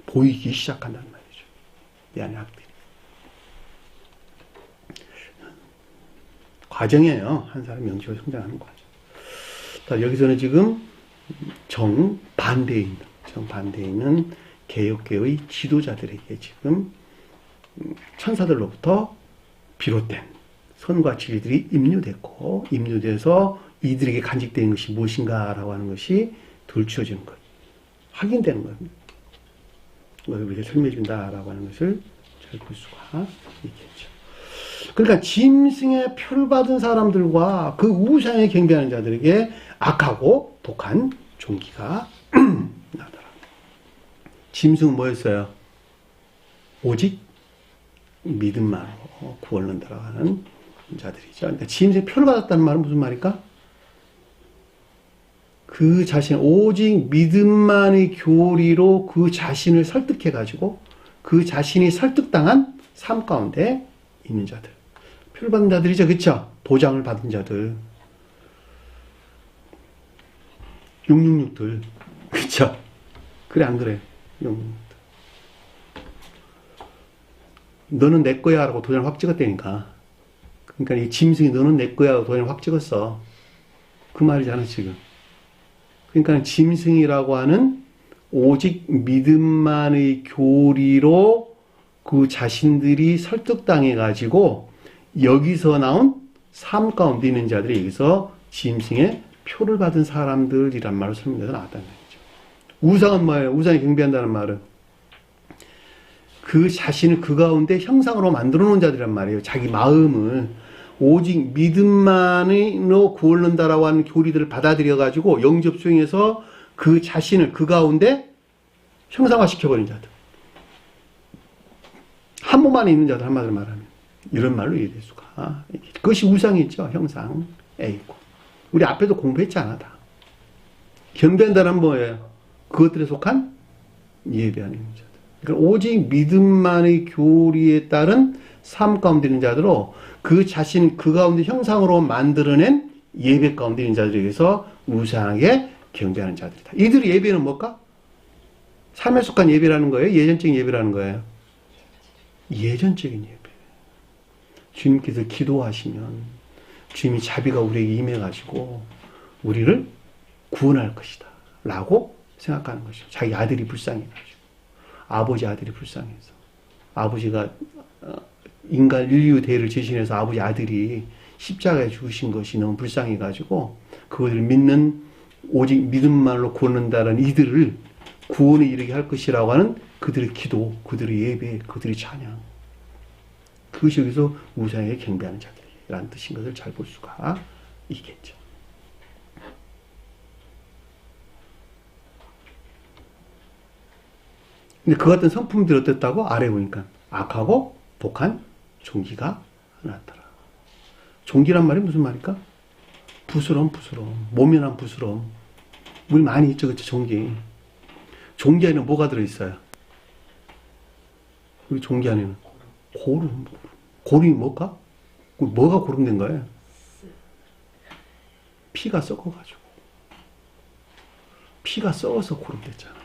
보이기 시작한다는 말이죠. 내 안에 악들이. 과정이에요. 한 사람이 영적으로 성장하는 과정. 자, 여기서는 지금 정반대에 있는 개혁계의 지도자들에게 지금 천사들로부터 비롯된 선과 진리들이 입류됐고 입류돼서 이들에게 간직된 것이 무엇인가라고 하는 것이 들추어지는 것, 확인되는 겁니다. 그걸 우리가 설명해 준다라고 하는 것을 잘 볼 수가 있겠죠. 그러니까 짐승의 표를 받은 사람들과 그 우상에 경배하는 자들에게 악하고 독한 종기가 나더라. 짐승은 뭐였어요? 오직 믿음만으로 구원을 얻는다라고 하는 자들이죠. 그러니까 짐승의 표를 받았다는 말은 무슨 말일까? 그 자신, 오직 믿음만의 교리로 그 자신을 설득해가지고 그 자신이 설득당한 삶 가운데 있는 자들. 표를 받은 자들이죠. 그쵸? 도장을 받은 자들. 666들. 그쵸? 그래, 안 그래? 666들. 너는 내 거야 라고 도장을 확 찍었다니까. 그러니까 이 짐승이 너는 내 거야 라고 도장을 확 찍었어. 그 말이잖아, 지금. 그러니까 짐승이라고 하는 오직 믿음만의 교리로 그 자신들이 설득당해가지고 여기서 나온 삶 가운데 있는 자들이 여기서 짐승의 표를 받은 사람들이란 말로 설명해서 나왔다는 거죠. 우상은 뭐예요? 우상이 경배한다는 말은 그 자신을 그 가운데 형상으로 만들어 놓은 자들이란 말이에요. 자기 마음을 오직 믿음만으로 구원을 얻는다라고 하는 교리들을 받아들여가지고 영접 수행해서 그 자신을 그 가운데 형상화시켜버린 자들. 한 몸 안에 있는 자들, 한마디로 말하면. 이런 말로 이해될 수가 있겠죠. 그것이 우상이죠. 형상, A고. 우리 앞에도 공부했잖아, 다. 경배한다는 뭐예요? 그것들에 속한 예배하는 자들. 그러니까 오직 믿음만의 교리에 따른 삶 가운데 있는 자들로 그 자신, 그 가운데 형상으로 만들어낸 예배 가운데 있는 자들에 의해서 우상하게 경배하는 자들이다. 이들의 예배는 뭘까? 삶에 속한 예배라는 거예요? 예전적인 예배라는 거예요? 예전적인 예배. 주님께서 기도하시면 주님이 자비가 우리에게 임해가지고 우리를 구원할 것이다 라고 생각하는 것이죠. 자기 아들이 불쌍해가지고 아버지 아들이 불쌍해서 아버지가 인간 인류 대를 제신해서 아버지 아들이 십자가에 죽으신 것이 너무 불쌍해가지고 그것을 믿는 오직 믿음만으로 구원한다는 이들을 구원에 이르게 할 것이라고 하는 그들의 기도, 그들의 예배, 그들의 찬양. 그것이 여기서 우상에게 경배하는 자들이라는 뜻인 것을 잘 볼 수가 있겠죠. 근데 그 같은 성품들이 어땠다고? 아래 보니까 악하고 독한 종기가 나타나. 종기란 말이 무슨 말일까? 부스러움. 모면한 부스러움. 우리 많이 있죠, 그쵸, 종기. 종기 안에는 뭐가 들어있어요? 우리 종기 안에는 고름. 고름이 뭘까? 뭐가 고름된 거예요? 피가 썩어가지고. 피가 썩어서 고름됐잖아.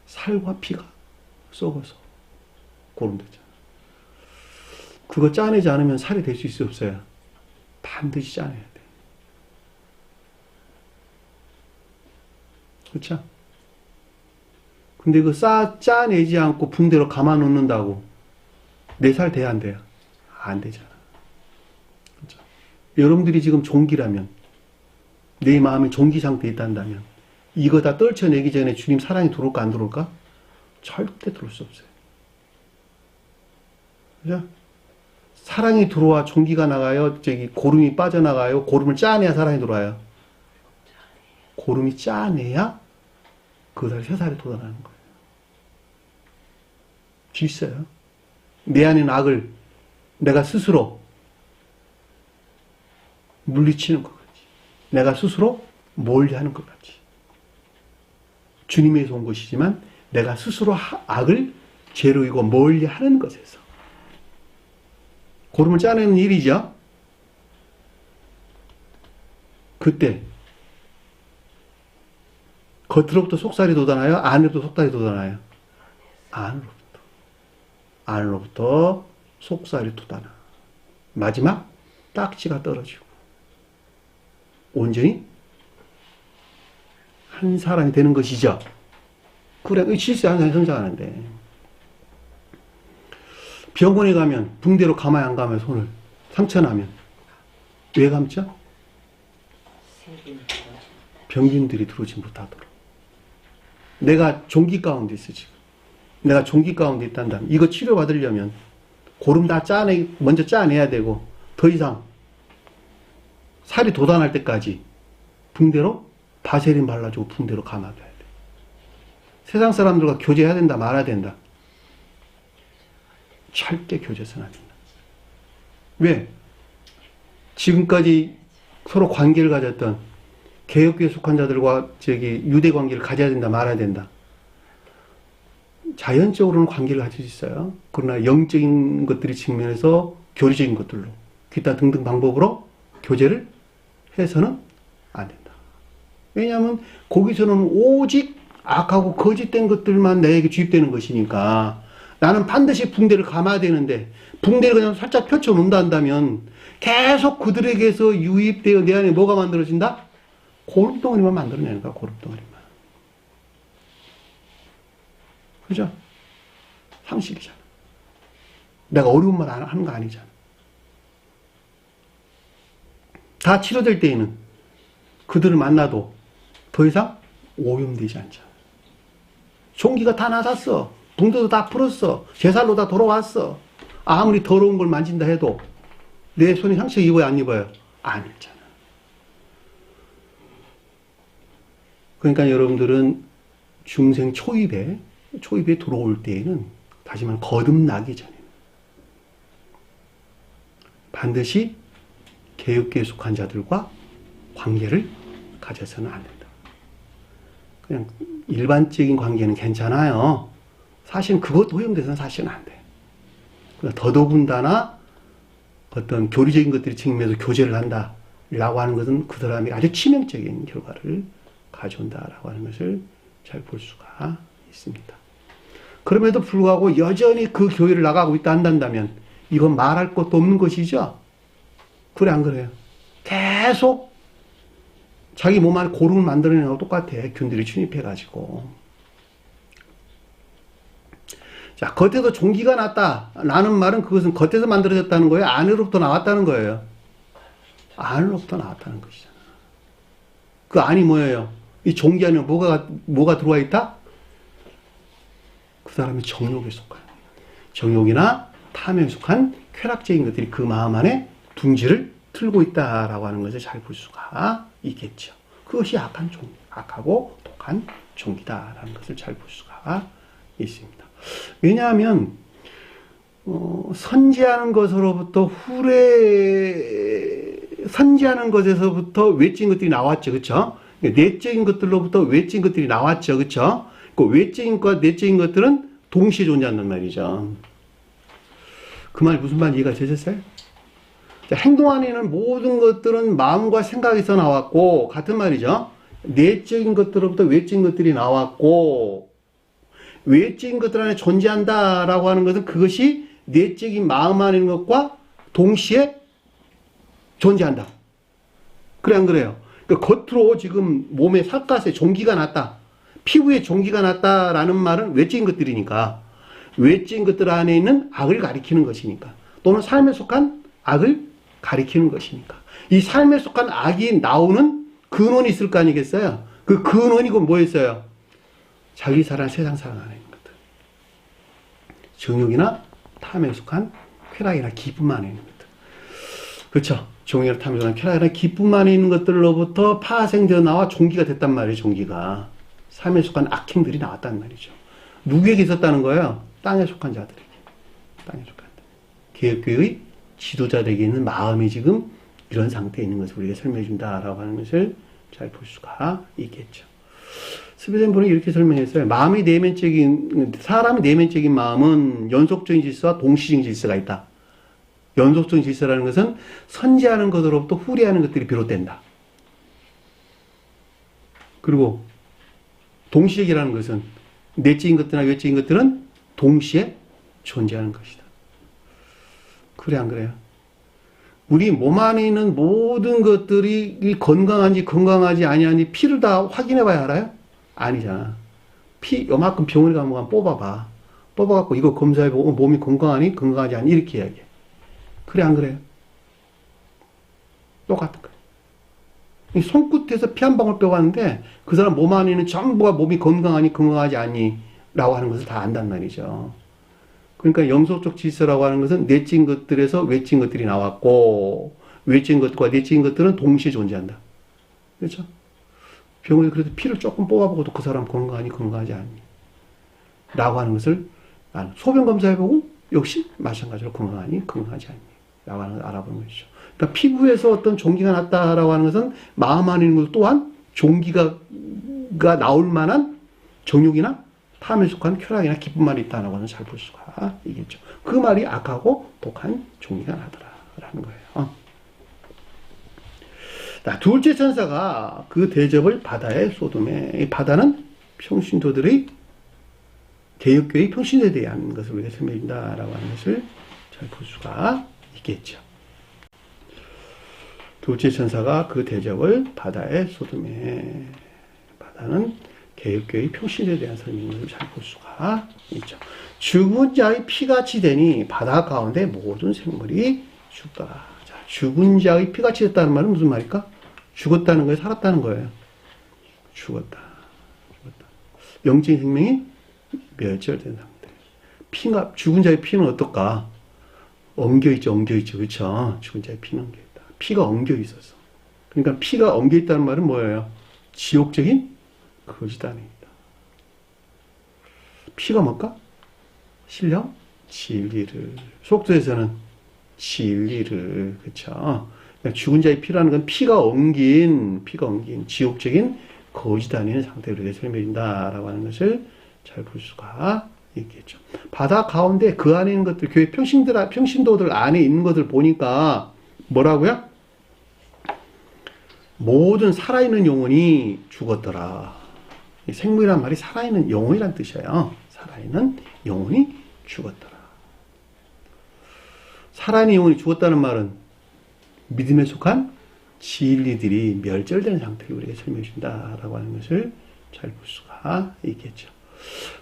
살과 피가 썩어서 고름됐잖아. 그거 짜내지 않으면 살이 될 수 있어요, 없어요? 반드시 짜내야 돼. 그렇죠? 근데 그 짜내지 않고 붕대로 감아 놓는다고 내 살 돼야 안 돼요? 안 되잖아. 그렇죠? 여러분들이 지금 종기라면, 내 마음에 종기 상태에 있단다면 이거 다 떨쳐내기 전에 주님 사랑이 들어올까 안 들어올까? 절대 들어올 수 없어요. 그죠? 사랑이 들어와 종기가 나가요? 고름이 빠져나가요? 고름을 짜내야 사랑이 들어와요? 고름이 짜내야 그 살 새살이 돋아나는 거예요. 있어요. 내 안에 있는 악을 내가 스스로 물리치는 것 같이, 내가 스스로 멀리하는 것 같이. 주님에서 온 것이지만 내가 스스로 악을 죄로 이고 멀리하는 것에서 고름을 짜내는 일이죠. 그때 겉으로부터 속살이 돋아나요? 안으로부터 속살이 돋아나요? 안으로부터 속살이 돋아나. 마지막 딱지가 떨어지고 온전히 한 사람이 되는 것이죠. 그래, 실수 한 사람이 성장하는데. 병원에 가면 붕대로 감아야 안 감아요, 손을. 상처 나면. 왜 감죠? 병균들이 들어오지 못하도록. 내가 종기 가운데 있어, 지금. 내가 종기 가운데 있단다면, 이거 치료받으려면, 고름 다 먼저 짜내야 되고, 더 이상, 살이 돋아날 때까지, 붕대로, 바세린 발라주고 붕대로 감아줘야 돼. 세상 사람들과 교제해야 된다, 말아야 된다. 절대 교제해서는 안 된다. 왜? 지금까지 서로 관계를 가졌던 개혁교에 속한 자들과 유대 관계를 가져야 된다, 말아야 된다. 자연적으로는 관계를 가질 수 있어요. 그러나 영적인 것들이 측면에서 교리적인 것들로, 기타 등등 방법으로 교제를 해서는 안 된다. 왜냐하면 거기서는 오직 악하고 거짓된 것들만 내게 주입되는 것이니까 나는 반드시 붕대를 감아야 되는데 붕대를 그냥 살짝 펼쳐 놓는다 한다면 계속 그들에게서 유입되어 내 안에 뭐가 만들어진다? 고름덩어리만 만들어내는 거야, 고름덩어리만. 그죠? 상식이잖아. 내가 어려운 말 하는 거 아니잖아. 다 치료될 때에는 그들을 만나도 더 이상 오염되지 않잖아. 종기가 다 나섰어. 붕대도 다 풀었어. 제살로 다 돌아왔어. 아무리 더러운 걸 만진다 해도 내 손에 상처 입어요, 안 입어요? 안 입잖아. 그러니까 여러분들은 중생 초입에 들어올 때에는, 다시 말하면 거듭나기 전에 반드시 개혁교에 속한 자들과 관계를 가져서는 안 된다. 그냥 일반적인 관계는 괜찮아요. 사실은 그것도 허용돼서는 사실은 안 돼. 더더군다나 어떤 교리적인 것들이 측면에서 교제를 한다라고 하는 것은 그 사람이 아주 치명적인 결과를 가져온다라고 하는 것을 잘 볼 수가 있습니다. 그럼에도 불구하고 여전히 그 교회를 나가고 있다 한다면 이건 말할 것도 없는 것이죠. 그래 안 그래요? 계속 자기 몸 안에 고름을 만들어내는 거하고 똑같아. 균들이 침입해가지고. 자, 겉에서 종기가 났다라는 말은 그것은 겉에서 만들어졌다는 거예요? 안으로부터 나왔다는 거예요? 안으로부터 나왔다는 것이잖아. 그 안이 뭐예요? 이 종기 안에 뭐가 들어와 있다? 그 사람이 정욕에 속한, 정욕이나 탐욕에 속한 쾌락적인 것들이 그 마음 안에 둥지를 틀고 있다라고 하는 것을 잘 볼 수가 있겠죠. 그것이 악한 종기, 악하고 독한 종기다라는 것을 잘 볼 수가 있습니다. 왜냐하면 선지하는 것으로부터 선지하는 것에서부터 외적인 것들이 나왔죠, 그렇죠? 내적인 것들로부터 외적인 것들이 나왔죠, 그렇죠? 그 외적인 것과 내적인 것들은 동시에 존재한단 말이죠. 그 말 무슨 말 이해가 되셨어요? 자, 행동 안에 있는 모든 것들은 마음과 생각에서 나왔고 같은 말이죠. 내적인 것들로부터 외적인 것들이 나왔고 외적인 것들 안에 존재한다라고 하는 것은 그것이 내적인 마음 안에 있는 것과 동시에 존재한다. 그래 안 그래요? 그러니까 겉으로 지금 몸에 살갗에 종기가 났다. 피부에 종기가 났다라는 말은 외적인 것들이니까 외적인 것들 안에 있는 악을 가리키는 것이니까 또는 삶에 속한 악을 가리키는 것이니까 이 삶에 속한 악이 나오는 근원이 있을 거 아니겠어요? 그 근원이 뭐였어요? 자기 사랑, 세상 사랑 안에 있는 것들. 정욕이나 탐에 속한 쾌락이나 기쁨 안에 있는 것들. 그렇죠? 정욕이나 탐에 속한 쾌락이나 기쁨 안에 있는 것들로부터 파생되어 나와 종기가 됐단 말이에요. 종기가. 삶에 속한 악행들이 나왔단 말이죠. 누구에게 있었다는 거예요? 땅에 속한 자들에게. 땅에 속한 자들. 개혁교회의 지도자들에게 있는 마음이 지금 이런 상태에 있는 것을 우리에게 설명해 준다라고 하는 것을 잘 볼 수가 있겠죠. 스베덴볼은 이렇게 설명했어요. 사람의 내면적인 마음은 연속적인 질서와 동시적인 질서가 있다. 연속적인 질서라는 것은 선지하는 것으로부터 후리하는 것들이 비롯된다. 그리고 동시적이라는 것은 내적인 것들이나 외적인 것들은 동시에 존재하는 것이다. 그래 안 그래요? 우리 몸 안에 있는 모든 것들이 건강한지 건강하지 아니한지 피를 다 확인해 봐야 알아요? 아니잖아. 피 요만큼 병원에 가면 뽑아봐. 뽑아갖고 이거 검사해보고 몸이 건강하니 건강하지 않니 이렇게 이야기해. 그래 안 그래요? 똑같은 거예요. 이 손끝에서 피 한 방울 빼봤는데 그 사람 몸 안에 있는 전부가 몸이 건강하니 건강하지 않니 라고 하는 것을 다 안단 말이죠. 그러니까 영속적 질서라고 하는 것은 내적인 것들에서 외적인 것들이 나왔고 외적인 것과 내적인 것들은 동시에 존재한다. 그렇죠? 병원에 그래도 피를 조금 뽑아보고도 그 사람 건강하니 건강하지 않니 라고 하는 것을 소변 검사해보고 역시 마찬가지로 건강하니 건강하지 않니 라고 하는 걸 알아보는 것이죠. 그러니까 피부에서 어떤 종기가 났다라고 하는 것은 마음 안에 있는 것 또한 종기가 나올 만한 정욕이나 탐에 속한 쾌락이나 기쁨만 있다라고 하는 잘 볼 수가 있겠죠. 그 말이 악하고 독한 종기가 나더라라는 거예요. 자, 둘째 천사가 그 대접을 바다에 쏟음에, 이 바다는 평신도들의 개혁교의 평신도에 대한 것을 우리가 설명해준다라고 하는 것을 잘 볼 수가 있겠죠. 둘째 천사가 그 대접을 바다에 쏟음에, 바다는 개혁교의 평신도에 대한 설명을 잘 볼 수가 있죠. 죽은 자의 피같이 되니 바다 가운데 모든 생물이 죽더라. 자, 죽은 자의 피같이 됐다는 말은 무슨 말일까? 죽었다는 거예요? 살았다는 거예요? 죽었다. 영적인 생명이 멸절된 상태. 죽은 자의 피는 어떨까? 엉겨있죠. 그렇죠? 죽은 자의 피는 엉겨있다. 피가 엉겨있었어. 그러니까 피가 엉겨있다는 말은 뭐예요? 지옥적인 거짓 안에 있다. 피가 뭘까? 신령? 진리를. 속도에서는 진리를, 그쵸? 죽은 자의 피라는 건 피가 엉긴 지옥적인 거짓 아닌 상태로 이렇게 설명해준다라고 하는 것을 잘 볼 수가 있겠죠. 바다 가운데 그 안에 있는 것들, 교회 평신도들 안에 있는 것들 보니까 뭐라고요? 모든 살아있는 영혼이 죽었더라. 생물이란 말이 살아있는 영혼이란 뜻이에요. 살아있는 영혼이 죽었더라. 살아있는 영혼이 죽었다는 말은 믿음에 속한 진리들이 멸절되는 상태를 우리에게 설명해 준다라고 하는 것을 잘 볼 수가 있겠죠.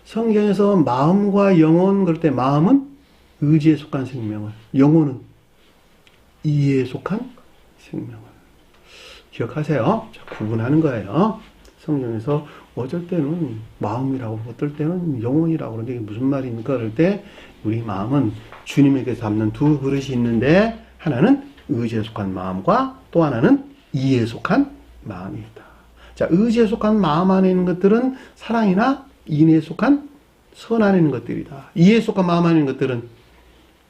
성경에서 마음과 영혼 그럴 때 마음은 의지에 속한 생명을, 영혼은 이에 속한 생명을 기억하세요. 자, 구분하는 거예요. 성경에서 어쩔 때는 마음이라고 어떨 때는 영혼이라고 그러는데 이게 무슨 말입니까? 그럴 때 우리 마음은 주님에게 담는 두 그릇이 있는데 하나는 의지에 속한 마음과 또 하나는 이에 속한 마음이 있다. 자, 의지에 속한 마음 안에 있는 것들은 사랑이나 인에 속한 선 안에 있는 것들이다. 이에 속한 마음 안에 있는 것들은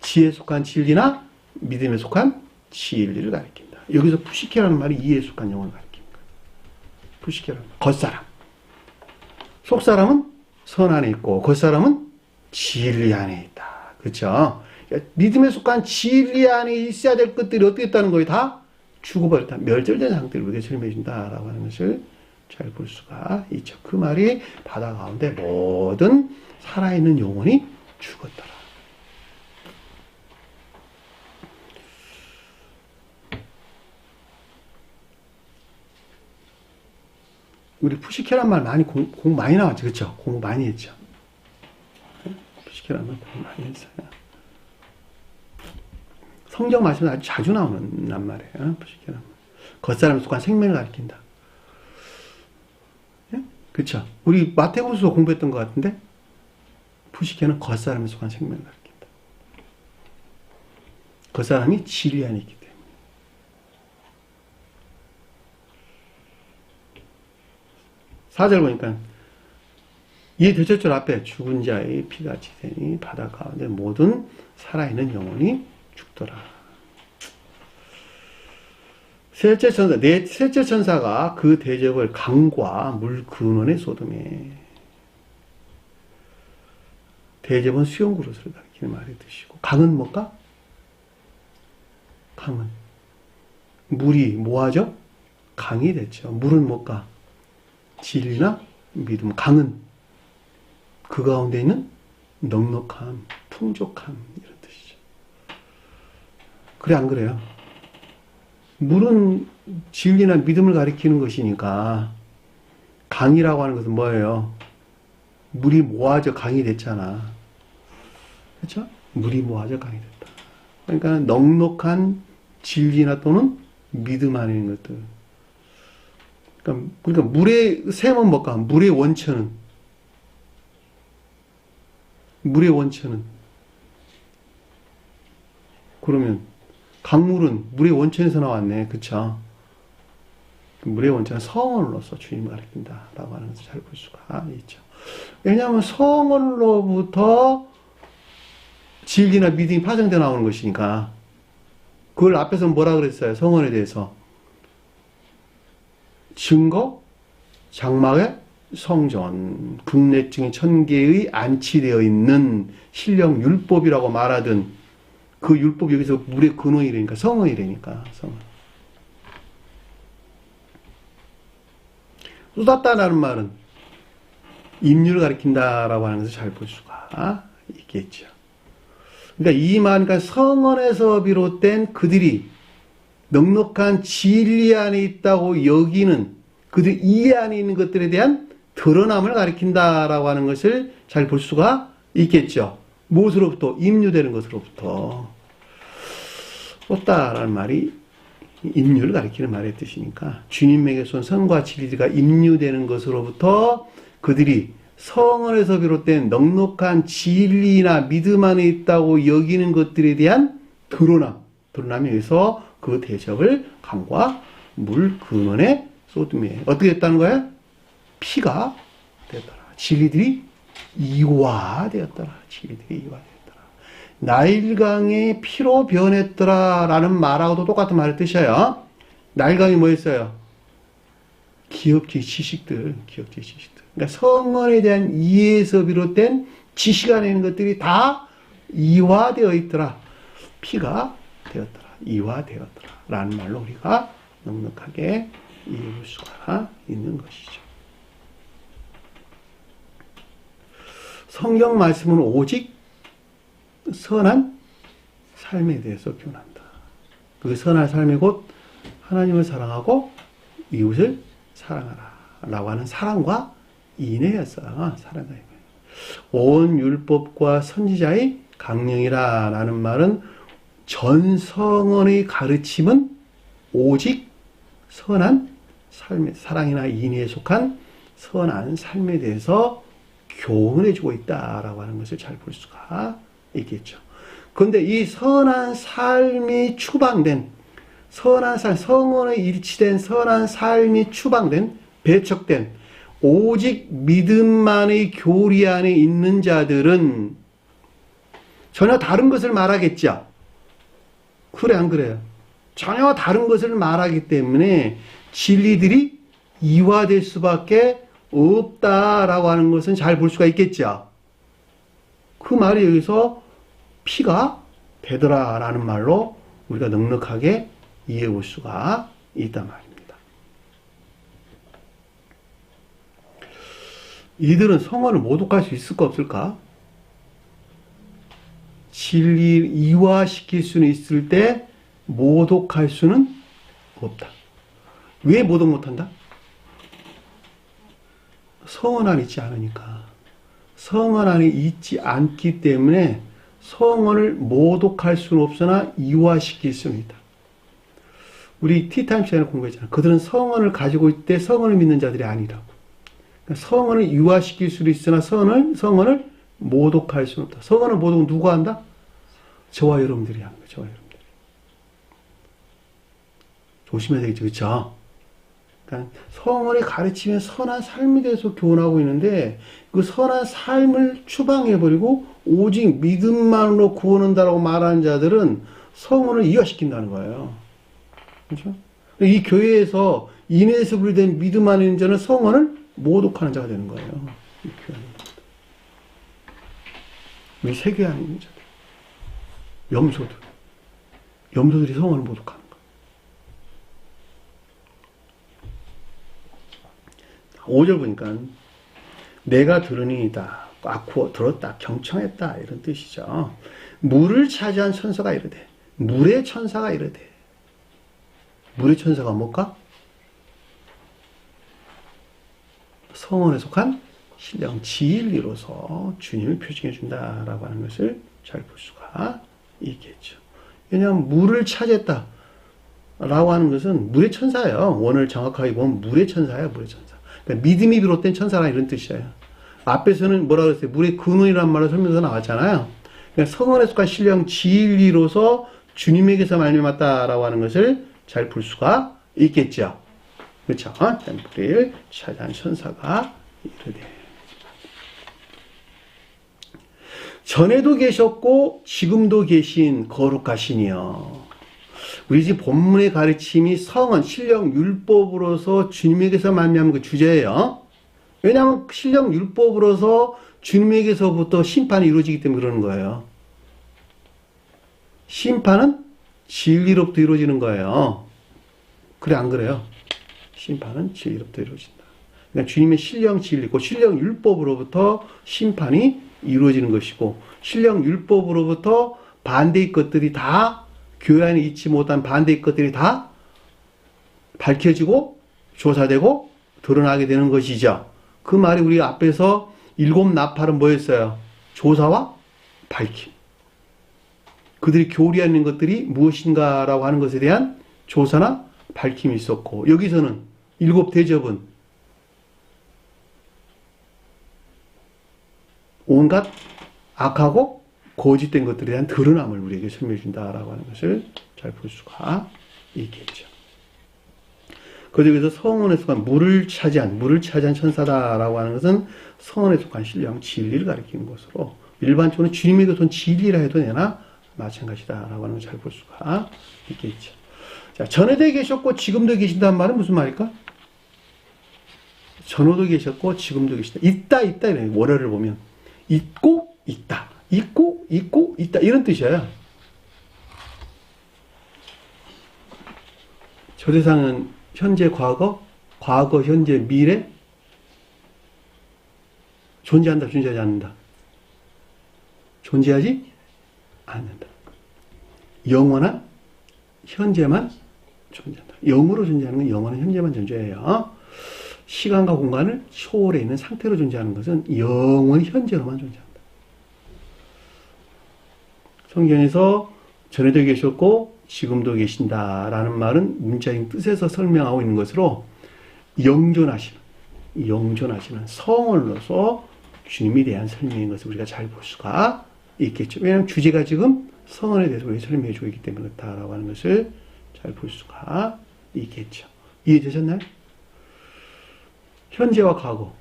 지에 속한 진리나 믿음에 속한 진리를 가리킨다. 여기서 푸시케라는 말이 이에 속한 영혼을 가리킵니다. 푸시케라는 말. 겉사람. 속사람은 선 안에 있고 겉사람은 진리 안에 있다. 그렇죠? 믿음에 속한 진리 안에 있어야 될 것들이 어떻게 있다는 거예요? 다 죽어버렸다. 멸절된 상태를 우리에게 설명해 준다라고 하는 것을 잘 볼 수가 있죠. 그 말이 바다 가운데 모든 살아있는 영혼이 죽었더라. 우리 푸시케란 말 많이 공부 많이 나왔죠. 그렇죠? 공부 많이 했죠. 푸시케란 말 공부 많이 했어요. 성경 말씀에 아주 자주 나오는 말이에요. 푸시케란 말. 겉사람에 속한 생명을 가리킨다. 예? 그렇죠? 우리 마태복음서 공부했던 것 같은데 푸시케는 겉사람에 속한 생명을 가리킨다. 겉사람이 진리 안에 있기 때문에. 사절 보니까 이 대절절 앞에 죽은 자의 피같이 되니 바다 가운데 모든 살아있는 영혼이 죽더라. 셋째 천사가 그 대접을 강과 물 근원에 쏟음에. 대접은 수용 그릇을 가리키는 말의 뜻이고 강은 뭘까? 강은 물이 뭐하죠? 강이 됐죠. 물은 뭘까? 진리나 믿음. 강은 그 가운데 있는 넉넉함, 풍족함 이런 뜻이죠. 그래 안 그래요? 물은 진리나 믿음을 가리키는 것이니까 강이라고 하는 것은 뭐예요? 물이 모아져 강이 됐잖아. 그렇죠? 물이 모아져 강이 됐다. 그러니까 넉넉한 진리나 또는 믿음 안에 있는 것들. 그러니까 물의 샘은 뭘까? 물의 원천은 그러면 강물은 물의 원천에서 나왔네. 그쵸? 물의 원천은 성원으로서 주님을 가리킨다라고 하는 것을 잘 볼 수가 있죠. 왜냐하면 성원으로부터 진리나 믿음이 파생되어 나오는 것이니까. 그걸 앞에서 뭐라 그랬어요? 성원에 대해서. 증거, 장막의 성전, 국내증 천계의 안치되어 있는 신령 율법이라고 말하던 그 율법 여기서 물의 근원이라니까 성원이라니까 성원. 쏟았다라는 말은 임류를 가리킨다라고 하는 것을 잘 볼 수가 있겠죠. 그러니까 이 말, 그러니까 성원에서 비롯된 그들이 넉넉한 진리 안에 있다고 여기는 그들 이 안에 있는 것들에 대한 드러남을 가리킨다라고 하는 것을 잘 볼 수가 있겠죠. 무엇으로부터? 임류되는 것으로부터. 쏟다라는 말이 임류를 가리키는 말의 뜻이니까 주님에게서 온 선과 진리가 임류되는 것으로부터 그들이 성원에서 비롯된 넉넉한 진리나 믿음 안에 있다고 여기는 것들에 대한 드러남에 의해서 그 대접을 강과 물 근원에 쏟음에 어떻게 됐다는 거예요? 피가 되었더라. 진리들이 이화되었더라. 진리들이 이화되었더라. 나일강이 피로 변했더라 라는 말하고도 똑같은 말의 뜻이에요. 나일강이 뭐였어요? 기업주의 지식들. 그러니까 성언에 대한 이해에서 비롯된 지식 안에 있는 것들이 다 이화되어 있더라. 피가 되었더라. 이화되었더라. 라는 말로 우리가 넉넉하게 이해해 볼 수가 있는 것이죠. 성경 말씀은 오직 선한 삶에 대해서 교훈한다. 그 선한 삶이 곧 하나님을 사랑하고 이웃을 사랑하라 라고 하는 사랑과 인애였어요. 사랑과 인애. 온 율법과 선지자의 강령이라 라는 말은 전 성언의 가르침은 오직 선한 삶, 사랑이나 인애에 속한 선한 삶에 대해서 교훈해주고 있다라고 하는 것을 잘 볼 수가 있겠죠. 그런데 이 선한 삶이 추방된, 선한 삶, 성언에 일치된 선한 삶이 추방된, 배척된, 오직 믿음만의 교리 안에 있는 자들은 전혀 다른 것을 말하겠죠. 그래, 안 그래요? 전혀 다른 것을 말하기 때문에 진리들이 이화될 수밖에 없다라고 하는 것은 잘 볼 수가 있겠죠. 그 말이 여기서 피가 되더라 라는 말로 우리가 넉넉하게 이해해 볼 수가 있단 말입니다. 이들은 성언을 모독할 수 있을까 없을까? 진리를 이화시킬 수는 있을 때 모독할 수는 없다. 왜 모독 못한다? 성언 안에 있지 않으니까. 성언 안에 있지 않기 때문에 성언을 모독할 수는 없으나 이화시킬 수는 있다. 우리 티타임 시간에 공부했잖아. 그들은 성언을 가지고 있을 때 성언을 믿는 자들이 아니라고. 그러니까 성언을 이화시킬 수도 있으나 성언을 모독할 수는 없다. 성언을 모독은 누가 한다? 저와 여러분들이 하는 거예요. 저와 여러분들이. 조심해야 되겠죠. 그렇죠? 그러니까 성언이 가르치면 선한 삶에 대해서 교훈하고 있는데 그 선한 삶을 추방해버리고 오직 믿음만으로 구원한다라고 말하는 자들은 성언을 이화시킨다는 거예요. 그렇죠? 이 교회에서 인해서 분리된 믿음 안에 있는 자는 성언을 모독하는 자가 되는 거예요. 이 교회 안에. 우리 세계 안에 있는 자들. 염소들이 성언을 모독하는 거예요. 5절 보니까 내가 들으니이다. 아쿠어 들었다. 경청했다. 이런 뜻이죠. 물을 차지한 천사가 이르되 물의 천사가 이르되 물의 천사가 뭘까? 성언에 속한 신령 진리로서 주님을 표징해 준다라고 하는 것을 잘 볼 수가 있겠죠. 왜냐하면 물을 차지했다 라고 하는 것은 물의 천사예요. 원을 정확하게 보면 물의 천사예요. 물의 천사. 그러니까 믿음이 비롯된 천사라 이런 뜻이에요. 앞에서는 뭐라 그랬어요? 물의 근원이라는 말을 설명서 나왔잖아요. 그러니까 성언에 속한 신령 진리로서 주님에게서 말미암았다라고 하는 것을 잘 볼 수가 있겠죠. 그렇죠? 물을 차지한 천사가 이르되 전에도 계셨고 지금도 계신 거룩하시니요. 우리 지금 본문의 가르침이 성언, 신령 율법으로서 주님에게서 말미암은 그 주제예요. 왜냐하면 신령 율법으로서 주님에게서부터 심판이 이루어지기 때문에 그러는 거예요. 심판은 진리로부터 이루어지는 거예요. 그래, 안 그래요? 심판은 진리로부터 이루어진다. 그러니까 주님의 신령 진리고 신령 율법으로부터 심판이 이루어지는 것이고 신령 율법으로부터 반대의 것들이 다 교회 안에 있지 못한 반대의 것들이 다 밝혀지고 조사되고 드러나게 되는 것이죠. 그 말이 우리 앞에서 7 나팔은 뭐였어요? 조사와 밝힘. 그들이 교리에 있는 것들이 무엇인가라고 하는 것에 대한 조사나 밝힘이 있었고 여기서는 7 대접은 온갖 악하고 거짓된 것들에 대한 드러남을 우리에게 설명해 준다라고 하는 것을 잘 볼 수가 있겠죠. 그래서 성언에 속한 물을 차지한 천사다라고 하는 것은 성언에 속한 신령 진리를 가리키는 것으로 일반적으로 주님의 교통 진리라 해도 되나? 마찬가지다라고 하는 걸 잘 볼 수가 있겠죠. 자, 전에도 계셨고 지금도 계신다는 말은 무슨 말일까? 전에도 계셨고 지금도 계시다. 있다 이런 원어를 보면 있고 있다. 있고 있다 이런 뜻이에요. 저 대상은 현재, 과거, 현재, 미래 존재한다, 존재하지 않는다. 존재하지 않는다. 영원한 현재만 존재한다. 영으로 존재하는 건 영원한 현재만 존재해요. 시간과 공간을 초월해 있는 상태로 존재하는 것은 영원히 현재로만 존재한다. 성경에서 전에도 계셨고 지금도 계신다라는 말은 문자인 뜻에서 설명하고 있는 것으로 영존하시는 성월로서 주님에 대한 설명인 것을 우리가 잘 볼 수가 있겠죠. 왜냐하면 주제가 지금 성원에 대해서 우리가 설명해 주고 있기 때문에 그렇다라고 하는 것을 잘 볼 수가 있겠죠. 이해되셨나요? 현재와 과거,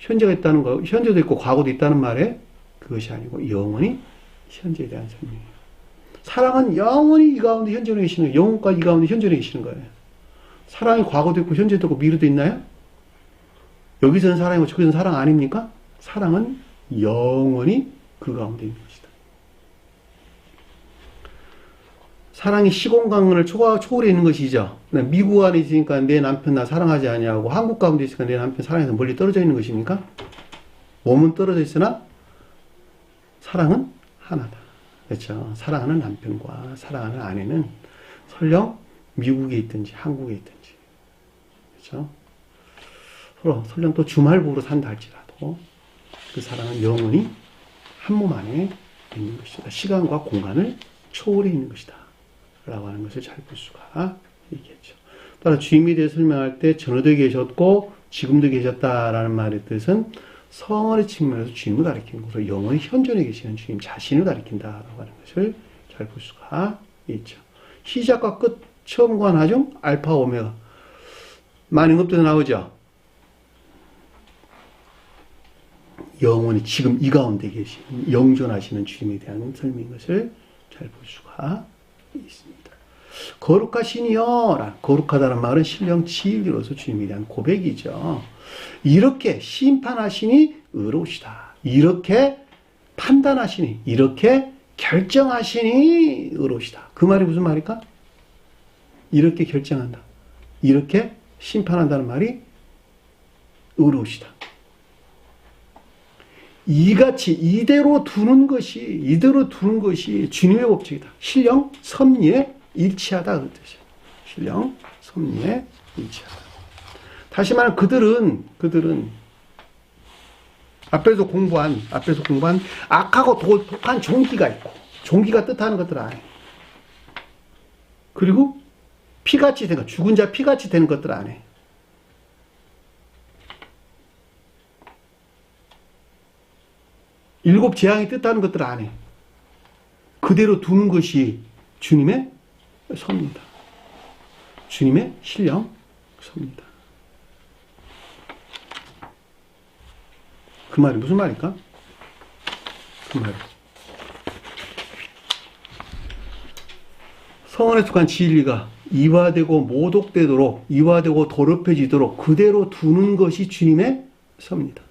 현재가 있다는 거, 현재도 있고 과거도 있다는 말에 그것이 아니고 영원히 현재에 대한 설명이에요. 사랑은 영원히 이 가운데 현존해 계시는 거예요. 영혼까지 이 가운데 현존해 계시는 거예요. 사랑이 과거도 있고 현재도 있고 미래도 있나요? 여기서는 사랑이고 저기서는 사랑 아닙니까? 사랑은 영원히 그 가운데 있는 것이다. 사랑이 시공간을 초월해 있는 것이죠. 미국 안에 있으니까 내 남편 나 사랑하지 아니하고 한국 가운데 있으니까 내 남편 사랑해서 멀리 떨어져 있는 것입니까? 몸은 떨어져 있으나 사랑은 하나다. 그렇죠. 사랑하는 남편과 사랑하는 아내는 설령 미국에 있든지 한국에 있든지, 그렇죠. 서로 설령 또 주말부부로 산다 할지라도 그 사랑은 영원히 한 몸 안에 있는 것이다. 시간과 공간을 초월해 있는 것이다. 라고 하는 것을 잘 볼 수가 있겠죠. 따라 주님에 대해 설명할 때 전에도 계셨고 지금도 계셨다라는 말의 뜻은 성원의 측면에서 주님을 가리키는 것으로 영원히 현존에 계시는 주님 자신을 가리킨다라고 하는 것을 잘 볼 수가 있죠. 시작과 끝, 처음과 나중, 알파, 오메가. 만인급도 나오죠. 영원히 지금 이 가운데 계시는 영존하시는 주님에 대한 설명인 것을 잘 볼 수가 있습니다. 거룩하시니요. 거룩하다는 말은 신령 진리로서 주님에 대한 고백이죠. 이렇게 심판하시니 의로우시다. 이렇게 판단하시니, 이렇게 결정하시니 의로우시다. 그 말이 무슨 말일까? 이렇게 결정한다. 이렇게 심판한다는 말이 의로우시다. 이같이 이대로 두는 것이 주님의 법칙이다. 신령 섭리에 일치하다 그 뜻이에요. 신령 섭리에 일치하다. 다시 말하면 그들은 앞에서 공부한 악하고 독한 종기가 있고, 종기가 뜻하는 것들 안에, 그리고 피같이 된 것, 죽은 자 피같이 되는 것들 안에, 일곱 재앙이 뜻하는 것들 안에 그대로 두는 것이 주님의 섭니다. 주님의 신령 섭니다. 그 말이 무슨 말일까? 그 말이 성원에 속한 진리가 이화되고 모독되도록, 이화되고 더럽혀지도록 그대로 두는 것이 주님의 섭니다.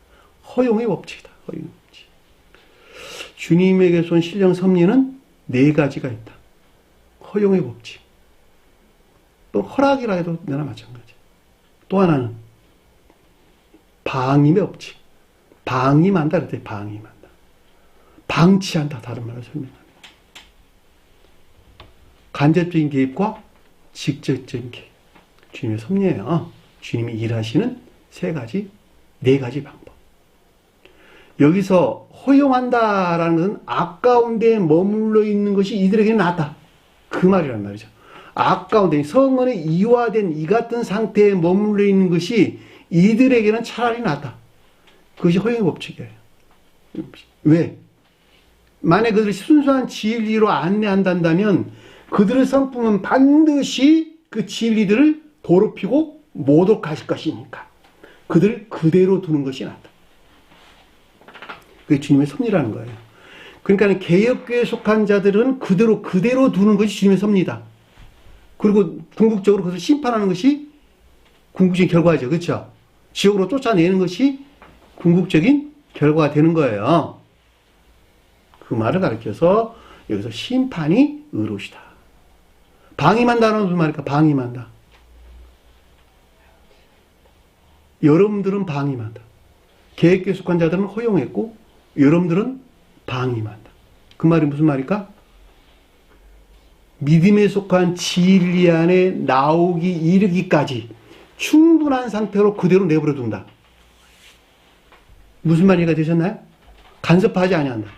허용의 법칙이다. 허용의 법칙. 주님에게서 온 신령 섭리는 네 가지가 있다. 허용의 법칙. 또 허락이라 해도 내나 마찬가지. 또 하나는 방임의 법칙. 방임한다 그랬더니 방임한다. 방치한다. 다른 말로 설명합니다. 간접적인 개입과 직접적인 개입. 주님의 섭리예요. 주님이 일하시는 네 가지 방법. 여기서 허용한다라는 것은 악 가운데 머물러 있는 것이 이들에게는 낫다. 그 말이란 말이죠. 악 가운데 성원에 이화된 이 같은 상태에 머물러 있는 것이 이들에게는 차라리 낫다. 그것이 허용의 법칙이에요. 왜? 만약 그들이 순수한 진리로 안내한다면 그들의 성품은 반드시 그 진리들을 더럽히고 모독하실 것이니까 그들을 그대로 두는 것이 낫다. 그게 주님의 섭리라는 거예요. 그러니까 개혁교회에 속한 자들은 그대로 두는 것이 주님의 섭리다. 그리고 궁극적으로 그것을 심판하는 것이 궁극적인 결과죠. 그렇죠? 지옥으로 쫓아내는 것이 궁극적인 결과가 되는 거예요. 그 말을 가르쳐서 여기서 심판이 의로우시다. 방임한다는 무슨 말일까? 방임한다. 여러분들은 방임한다. 계획에 속한 자들은 허용했고 여러분들은 방임한다. 그 말이 무슨 말일까? 믿음에 속한 진리 안에 나오기 이르기까지 충분한 상태로 그대로 내버려 둔다. 무슨 말이가 되셨나요? 간섭하지 아니한다.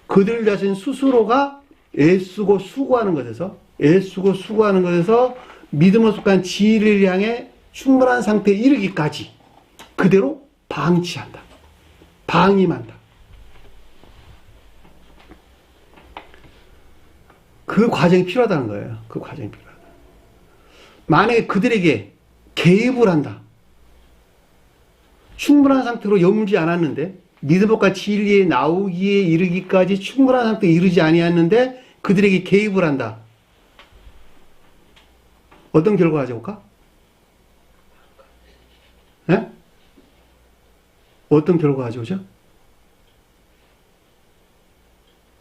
그들 자신 스스로가 애쓰고 수고하는 것에서 믿음에 속한 진리를 향해 충분한 상태에 이르기까지 그대로 방치한다. 방임한다. 그 과정이 필요하다는 거예요. 그 과정이 필요하다. 만약에 그들에게 개입을 한다. 충분한 상태로 염지 않았는데 믿음과 진리에 나오기에 이르기까지 충분한 상태에 이르지 아니했는데 그들에게 개입을 한다. 어떤 결과가 가져올까? 네? 어떤 결과가 가져오죠?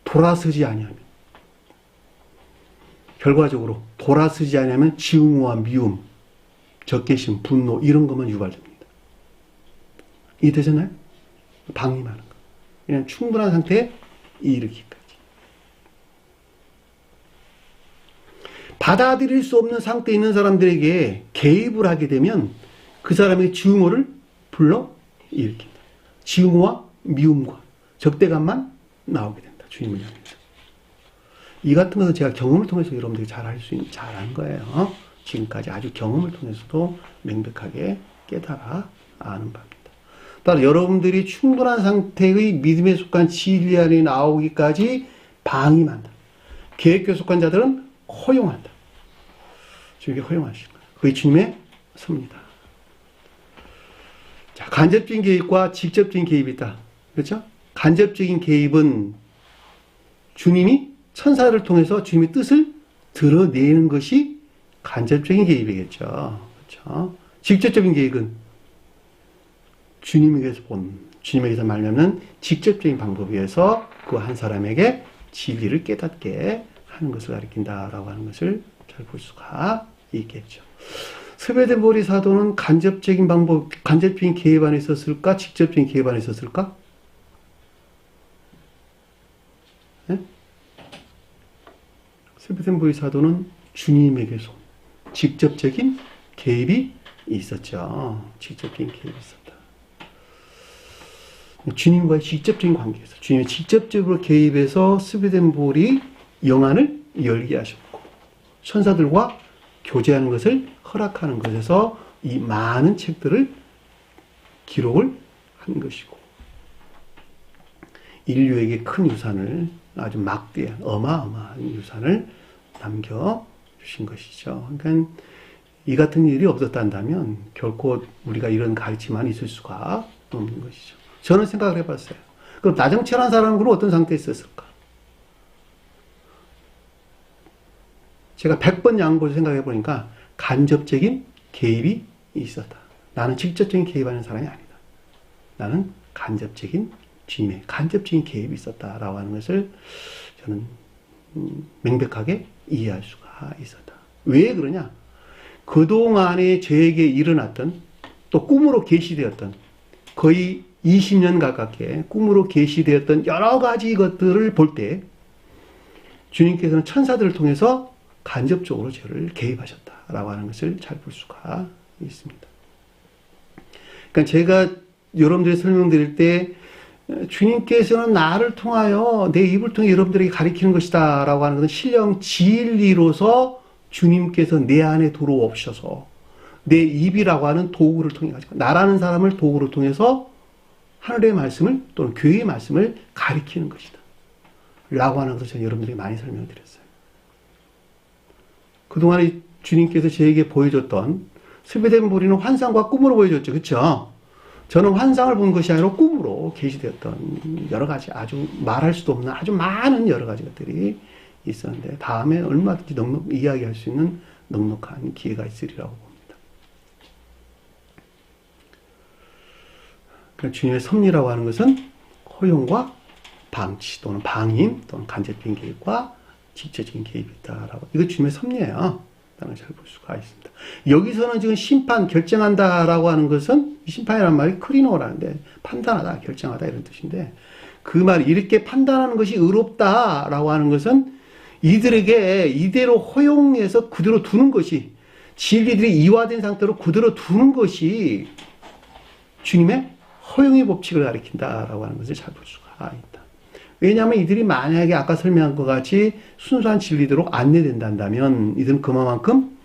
돌아서지 아니하면, 결과적으로 돌아서지 아니하면 증오와 미움, 적개심, 분노 이런 것만 유발됩니다. 이해되셨나요? 방임하는 거. 그냥 충분한 상태에 이르기까지. 받아들일 수 없는 상태에 있는 사람들에게 개입을 하게 되면 그 사람의 증오를 불러일으킨다. 증오와 미움과 적대감만 나오게 된다. 주님을 향해서. 이 같은 것은 제가 경험을 통해서 여러분들이 잘한 거예요. 지금까지 아주 경험을 통해서도 명백하게 깨달아 아는 바입니다. 따라 여러분들이 충분한 상태의 믿음에 속한 진리 안에 나오기까지 방임한다. 계획에 속한 자들은 허용한다. 주님께 허용하시는 거예요. 그게 주님의 섭리다. 자, 간접적인 개입과 직접적인 개입이 있다. 그렇죠? 간접적인 개입은 주님이 천사를 통해서 주님의 뜻을 드러내는 것이 간접적인 개입이겠죠. 그렇죠? 직접적인 개입은 주님에게서 말하면 직접적인 방법에 의해서 그 한 사람에게 진리를 깨닫게 하는 것을 가리킨다라고 하는 것을 잘 볼 수가 있겠죠. 스베덴보리 사도는 간접적인 개입 안에 있었을까? 직접적인 개입 안에 있었을까? 네? 스베덴보리 사도는 주님에게서 직접적인 개입이 있었죠. 직접적인 개입이 있었다. 주님과의 직접적인 관계에서 주님이 직접적으로 개입해서 스베덴볼이 영안을 열게 하셨고 천사들과 교제하는 것을 허락하는 것에서 이 많은 책들을 기록을 한 것이고 인류에게 큰 유산을 아주 막대한 어마어마한 유산을 남겨주신 것이죠. 그러니까 이 같은 일이 없었단다면 결코 우리가 이런 가르침만 있을 수가 없는 것이죠. 저는 생각을 해봤어요. 그럼 나정철한 사람은 그럼 어떤 상태에 있었을까? 제가 100번 양보해서 생각해 보니까 간접적인 개입이 있었다. 나는 직접적인 개입하는 사람이 아니다. 나는 주님의 간접적인 개입이 있었다라고 하는 것을 저는 명백하게 이해할 수가 있었다. 왜 그러냐? 그동안에 저에게 일어났던 또 꿈으로 계시되었던 거의 20년 가깝게 꿈으로 계시되었던 여러 가지 것들을 볼 때 주님께서는 천사들을 통해서 간접적으로 저를 개입하셨다라고 하는 것을 잘 볼 수가 있습니다. 그러니까 제가 여러분들이 설명드릴 때 주님께서는 나를 통하여 내 입을 통해 여러분들에게 가르치는 것이다 라고 하는 것은 신령 진리로서 주님께서 내 안에 들어오셔서 내 입이라고 하는 도구를 통해 가지고 나라는 사람을 도구로 통해서 하늘의 말씀을 또는 교회의 말씀을 가리키는 것이다 라고 하는 것을 저는 여러분들에게 많이 설명드렸어요. 그동안에 주님께서 저에게 보여줬던 스베덴보리는 환상과 꿈으로 보여줬죠. 그렇죠? 저는 환상을 본 것이 아니라 꿈으로 계시되었던 여러 가지 아주 말할 수도 없는 아주 많은 여러 가지 것들이 있었는데 다음에 얼마든지 이야기할 수 있는 넉넉한 기회가 있으리라고 봅니다. 그러니까 주님의 섭리라고 하는 것은 허용과 방치 또는 방임 또는 간접적인 개입과 직접적인 개입이 있다라고. 이거 주님의 섭리예요. 라는 잘 볼 수가 있습니다. 여기서는 지금 심판, 결정한다라고 하는 것은 심판이라는 말이 크리노라는데 판단하다, 결정하다 이런 뜻인데 그 말이 이렇게 판단하는 것이 의롭다라고 하는 것은 이들에게 이대로 허용해서 그대로 두는 것이 진리들이 이화된 상태로 그대로 두는 것이 주님의 허용의 법칙을 가리킨다라고 하는 것을 잘 볼 수가 있다. 왜냐하면 이들이 만약에 아까 설명한 것 같이 순수한 진리대로 안내된다면 이들은 그만큼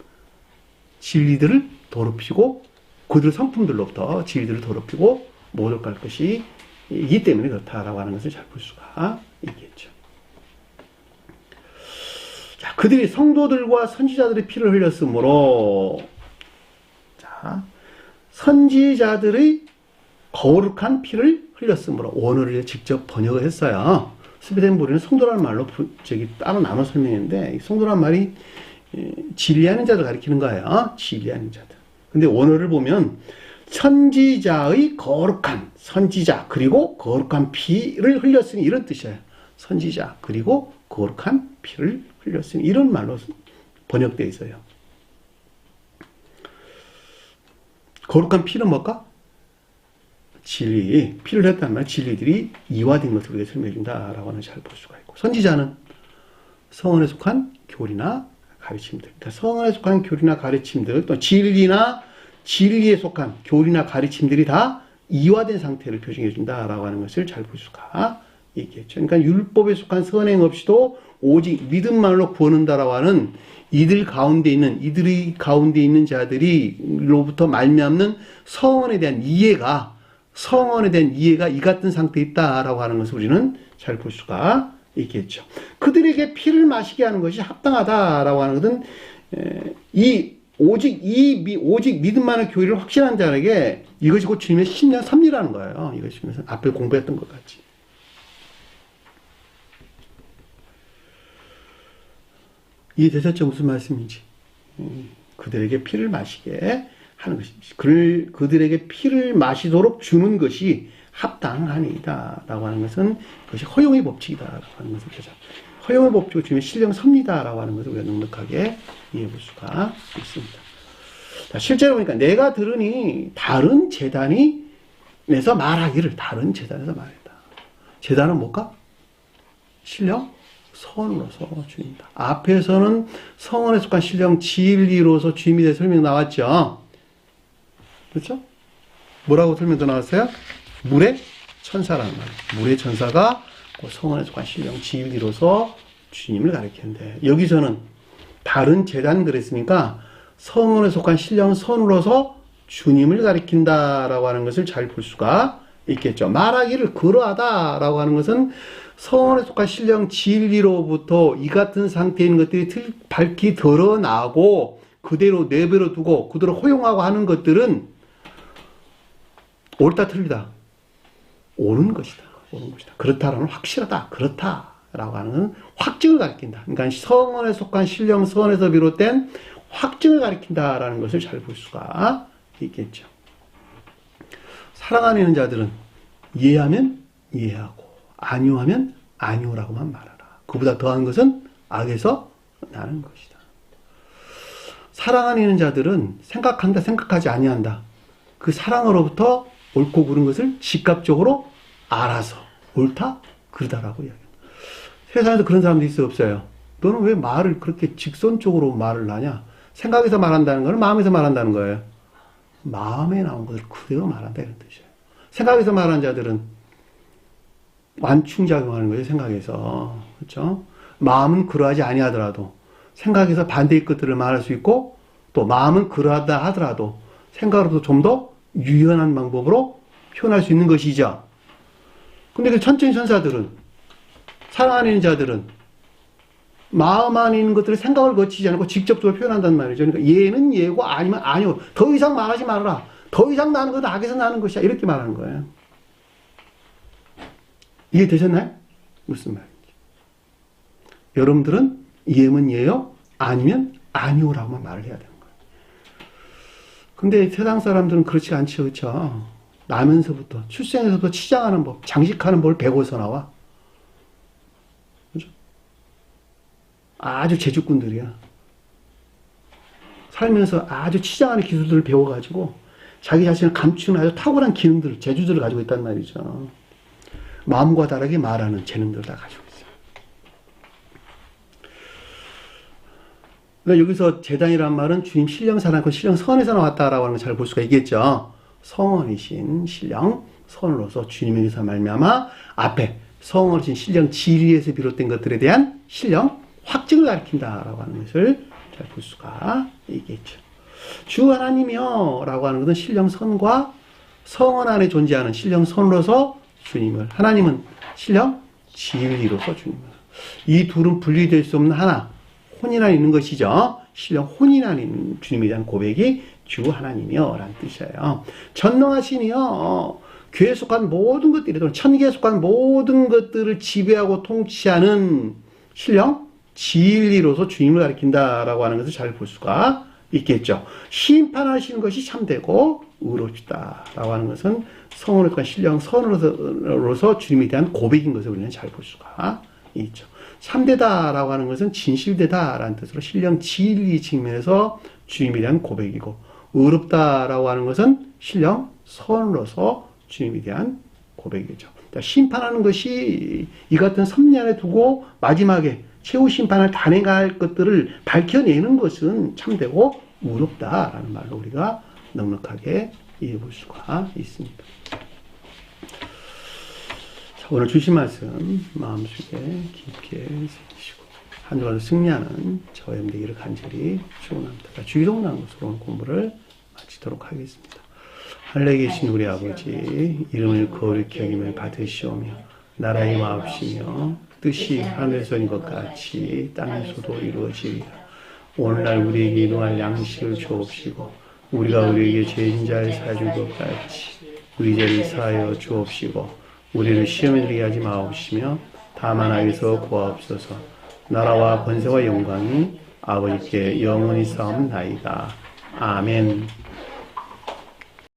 진리들을 더럽히고 그들 성품들로부터 진리들을 더럽히고 모독할 것이 이기 때문에 그렇다라고 하는 것을 잘 볼 수가 있겠죠. 자, 그들이 성도들과 선지자들의 피를 흘렸으므로 자, 선지자들의 거룩한 피를 흘렸으므로 원어를 직접 번역을 했어요. 스베덴 보리는 성도라는 말로 따로 나눠 설명했는데 성도라는 말이 진리하는 자들 가리키는 거예요. 진리하는 자들. 근데 원어를 보면 선지자의 거룩한 선지자 그리고 거룩한 피를 흘렸으니 이런 뜻이에요. 선지자 그리고 거룩한 피를 흘렸으니 이런 말로 번역되어 있어요. 거룩한 피는 뭘까? 진리, 피를 했단 말은 진리들이 이화된 것을 우리가 설명해 준다라고 하는 잘 볼 수가 있고 선지자는 성언에 속한 교리나 가르침들 그러니까 성언에 속한 교리나 가르침들 또 진리나 진리에 속한 교리나 가르침들이 다 이화된 상태를 표정해 준다라고 하는 것을 잘 볼 수가 있겠죠. 그러니까 율법에 속한 선행 없이도 오직 믿음만으로 구원한다라고 하는 이들의 가운데 있는 자들이로부터 말미암는 성언에 대한 이해가 이 같은 상태에 있다라고 하는 것을 우리는 잘 볼 수가 있겠죠. 그들에게 피를 마시게 하는 것이 합당하다라고 하는 것은 오직 믿음만의 교리를 확신한 자에게 이것이 곧 주님의 신령 섭리라는 거예요. 이것이 앞에 공부했던 것 같이. 이해되셨죠? 무슨 말씀인지. 그들에게 피를 마시게 하는 것입니다. 그들에게 피를 마시도록 주는 것이 합당하니이다 라고 하는 것은 그것이 허용의 법칙이다 라고 하는 것을 보자. 허용의 법칙을 주님의 신령 섭니다 라고 하는 것을 우리가 넉넉하게 이해해 볼 수가 있습니다. 자, 실제로 보니까 내가 들으니 다른 재단에서 말하기를 다른 재단에서 말했다. 재단은 뭘까? 신령 선으로서 주님이다. 앞에서는 성언에 속한 신령 진리로서 주님에 대해 설명 나왔죠. 그렇죠? 뭐라고 설명도 나왔어요? 물의 천사라는 말. 물의 천사가 성언에 속한 신령 진리로서 주님을 가리키는데 여기서는 다른 재단 그랬으니까 성언에 속한 신령 선으로서 주님을 가리킨다라고 하는 것을 잘 볼 수가 있겠죠. 말하기를 그러하다라고 하는 것은 성언에 속한 신령 진리로부터 이 같은 상태에 있는 것들이 밝히 드러나고 그대로 내버려 두고 그대로 허용하고 하는 것들은 옳다 틀리다 옳은 것이다. 그렇다라는 확실하다. 그렇다라고 하는 확증을 가리킨다. 그러니까 성언에 속한 신령 선에서 비롯된 확증을 가리킨다라는 것을 잘 볼 수가 있겠죠. 사랑 안에 있는 자들은 이해하면 이해하고 아니오하면 아니오라고만 말하라. 그보다 더한 것은 악에서 나는 것이다. 사랑 안에 있는 자들은 생각한다 생각하지 아니한다. 그 사랑으로부터 옳고 그른 것을 즉각적으로 알아서 옳다 그르다라고 이야기합니다. 세상에서 그런 사람도 있어요 없어요? 너는 왜 말을 그렇게 직선적으로 말을 하냐? 생각에서 말한다는 거는 마음에서 말한다는 거예요. 마음에 나온 것을 그대로 말한다 이런 뜻이에요. 생각에서 말하는 자들은 완충작용하는 거예요. 생각에서. 그렇죠? 마음은 그러하지 아니하더라도 생각에서 반대의 것들을 말할 수 있고 또 마음은 그러하다 하더라도 생각으로도 좀 더 유연한 방법으로 표현할 수 있는 것이죠. 근데 그 천천히 천사들은 사랑 안에 있는 자들은 마음 안에 있는 것들을 생각을 거치지 않고 직접적으로 표현한단 말이죠. 그러니까 예는 예고 아니면 아니요. 더 이상 말하지 말아라. 더 이상 나는 건 악에서 나는 것이야. 이렇게 말하는 거예요. 이해되셨나요? 무슨 말인지. 여러분들은 예면 예요, 아니면 아니오라고만 말을 해야 되는 거예요. 근데 세상 사람들은 그렇지 않죠. 그렇죠? 나면서부터, 출생에서부터 치장하는 법, 장식하는 법을 배워서 나와. 그죠? 아주 제주꾼들이야. 살면서 아주 치장하는 기술들을 배워가지고 자기 자신을 감추는 아주 탁월한 기능들, 재주들을 가지고 있단 말이죠. 마음과 다르게 말하는 재능들을 다 가지고 있어요. 그러니까 여기서 재단이란 말은 주님 신령사랑과 신령선에서 나왔다라고 하는 걸 잘 볼 수가 있겠죠. 성원이신 신령 선으로서 주님에게서 말미암아 앞에 성원이신 신령 지리에서 비롯된 것들에 대한 신령 확증을 가리킨다라고 하는 것을 잘 볼 수가 있겠죠. 주 하나님이여 라고 하는 것은 신령선과 성원 안에 존재하는 신령선으로서 주님을, 하나님은 신령 진리로서 주님을, 이 둘은 분리될 수 없는 하나, 혼인 안에 있는 것이죠. 신령 혼인 안에 있는 주님에 대한 고백이 주 하나님이여 라는 뜻이에요. 전능하시니여, 교회에 속한 모든 것들이, 또는 천계에 속한 모든 것들을 지배하고 통치하는 신령 진리로서 주님을 가리킨다라고 하는 것을 잘 볼 수가 있겠죠. 심판하시는 것이 참되고 의롭다라고 하는 것은 성원과 신령 선으로서 주님에 대한 고백인 것을 우리는 잘 볼 수가 있죠. 참되다라고 하는 것은 진실되다라는 뜻으로 신령 진리 측면에서 주님에 대한 고백이고, 의롭다라고 하는 것은 신령 선으로서 주님에 대한 고백이죠. 심판하는 것이 이 같은 섭리 안에 두고 마지막에 최후 심판을 단행할 것들을 밝혀내는 것은 참되고 의롭다라는 말로 우리가 넉넉하게 이해해 볼 수가 있습니다. 자, 오늘 주신 말씀 마음속에 깊게 새기시고 한 주간 승리하는 저와 여러분 되기를 간절히 축원합니다. 주기도문하는 것으로 공부를 마치도록 하겠습니다. 하늘에 계신 우리 아버지, 이름을 거룩히 여김을 받으시오며 나라의 마옵시며 뜻이 하늘에서인 것 같이 땅에서도 이루어지리라. 오늘날 우리에게 일용할 양식을 주옵시고 우리가 우리에게 죄진 자를 사해준 것 같이 우리 죄를 사하여 주옵시고 우리를 시험에 들게 하지 마옵시며 다만 악에서 구하옵소서. 나라와 권세와 영광이 아버지께 영원히 싸움나이다. 아멘.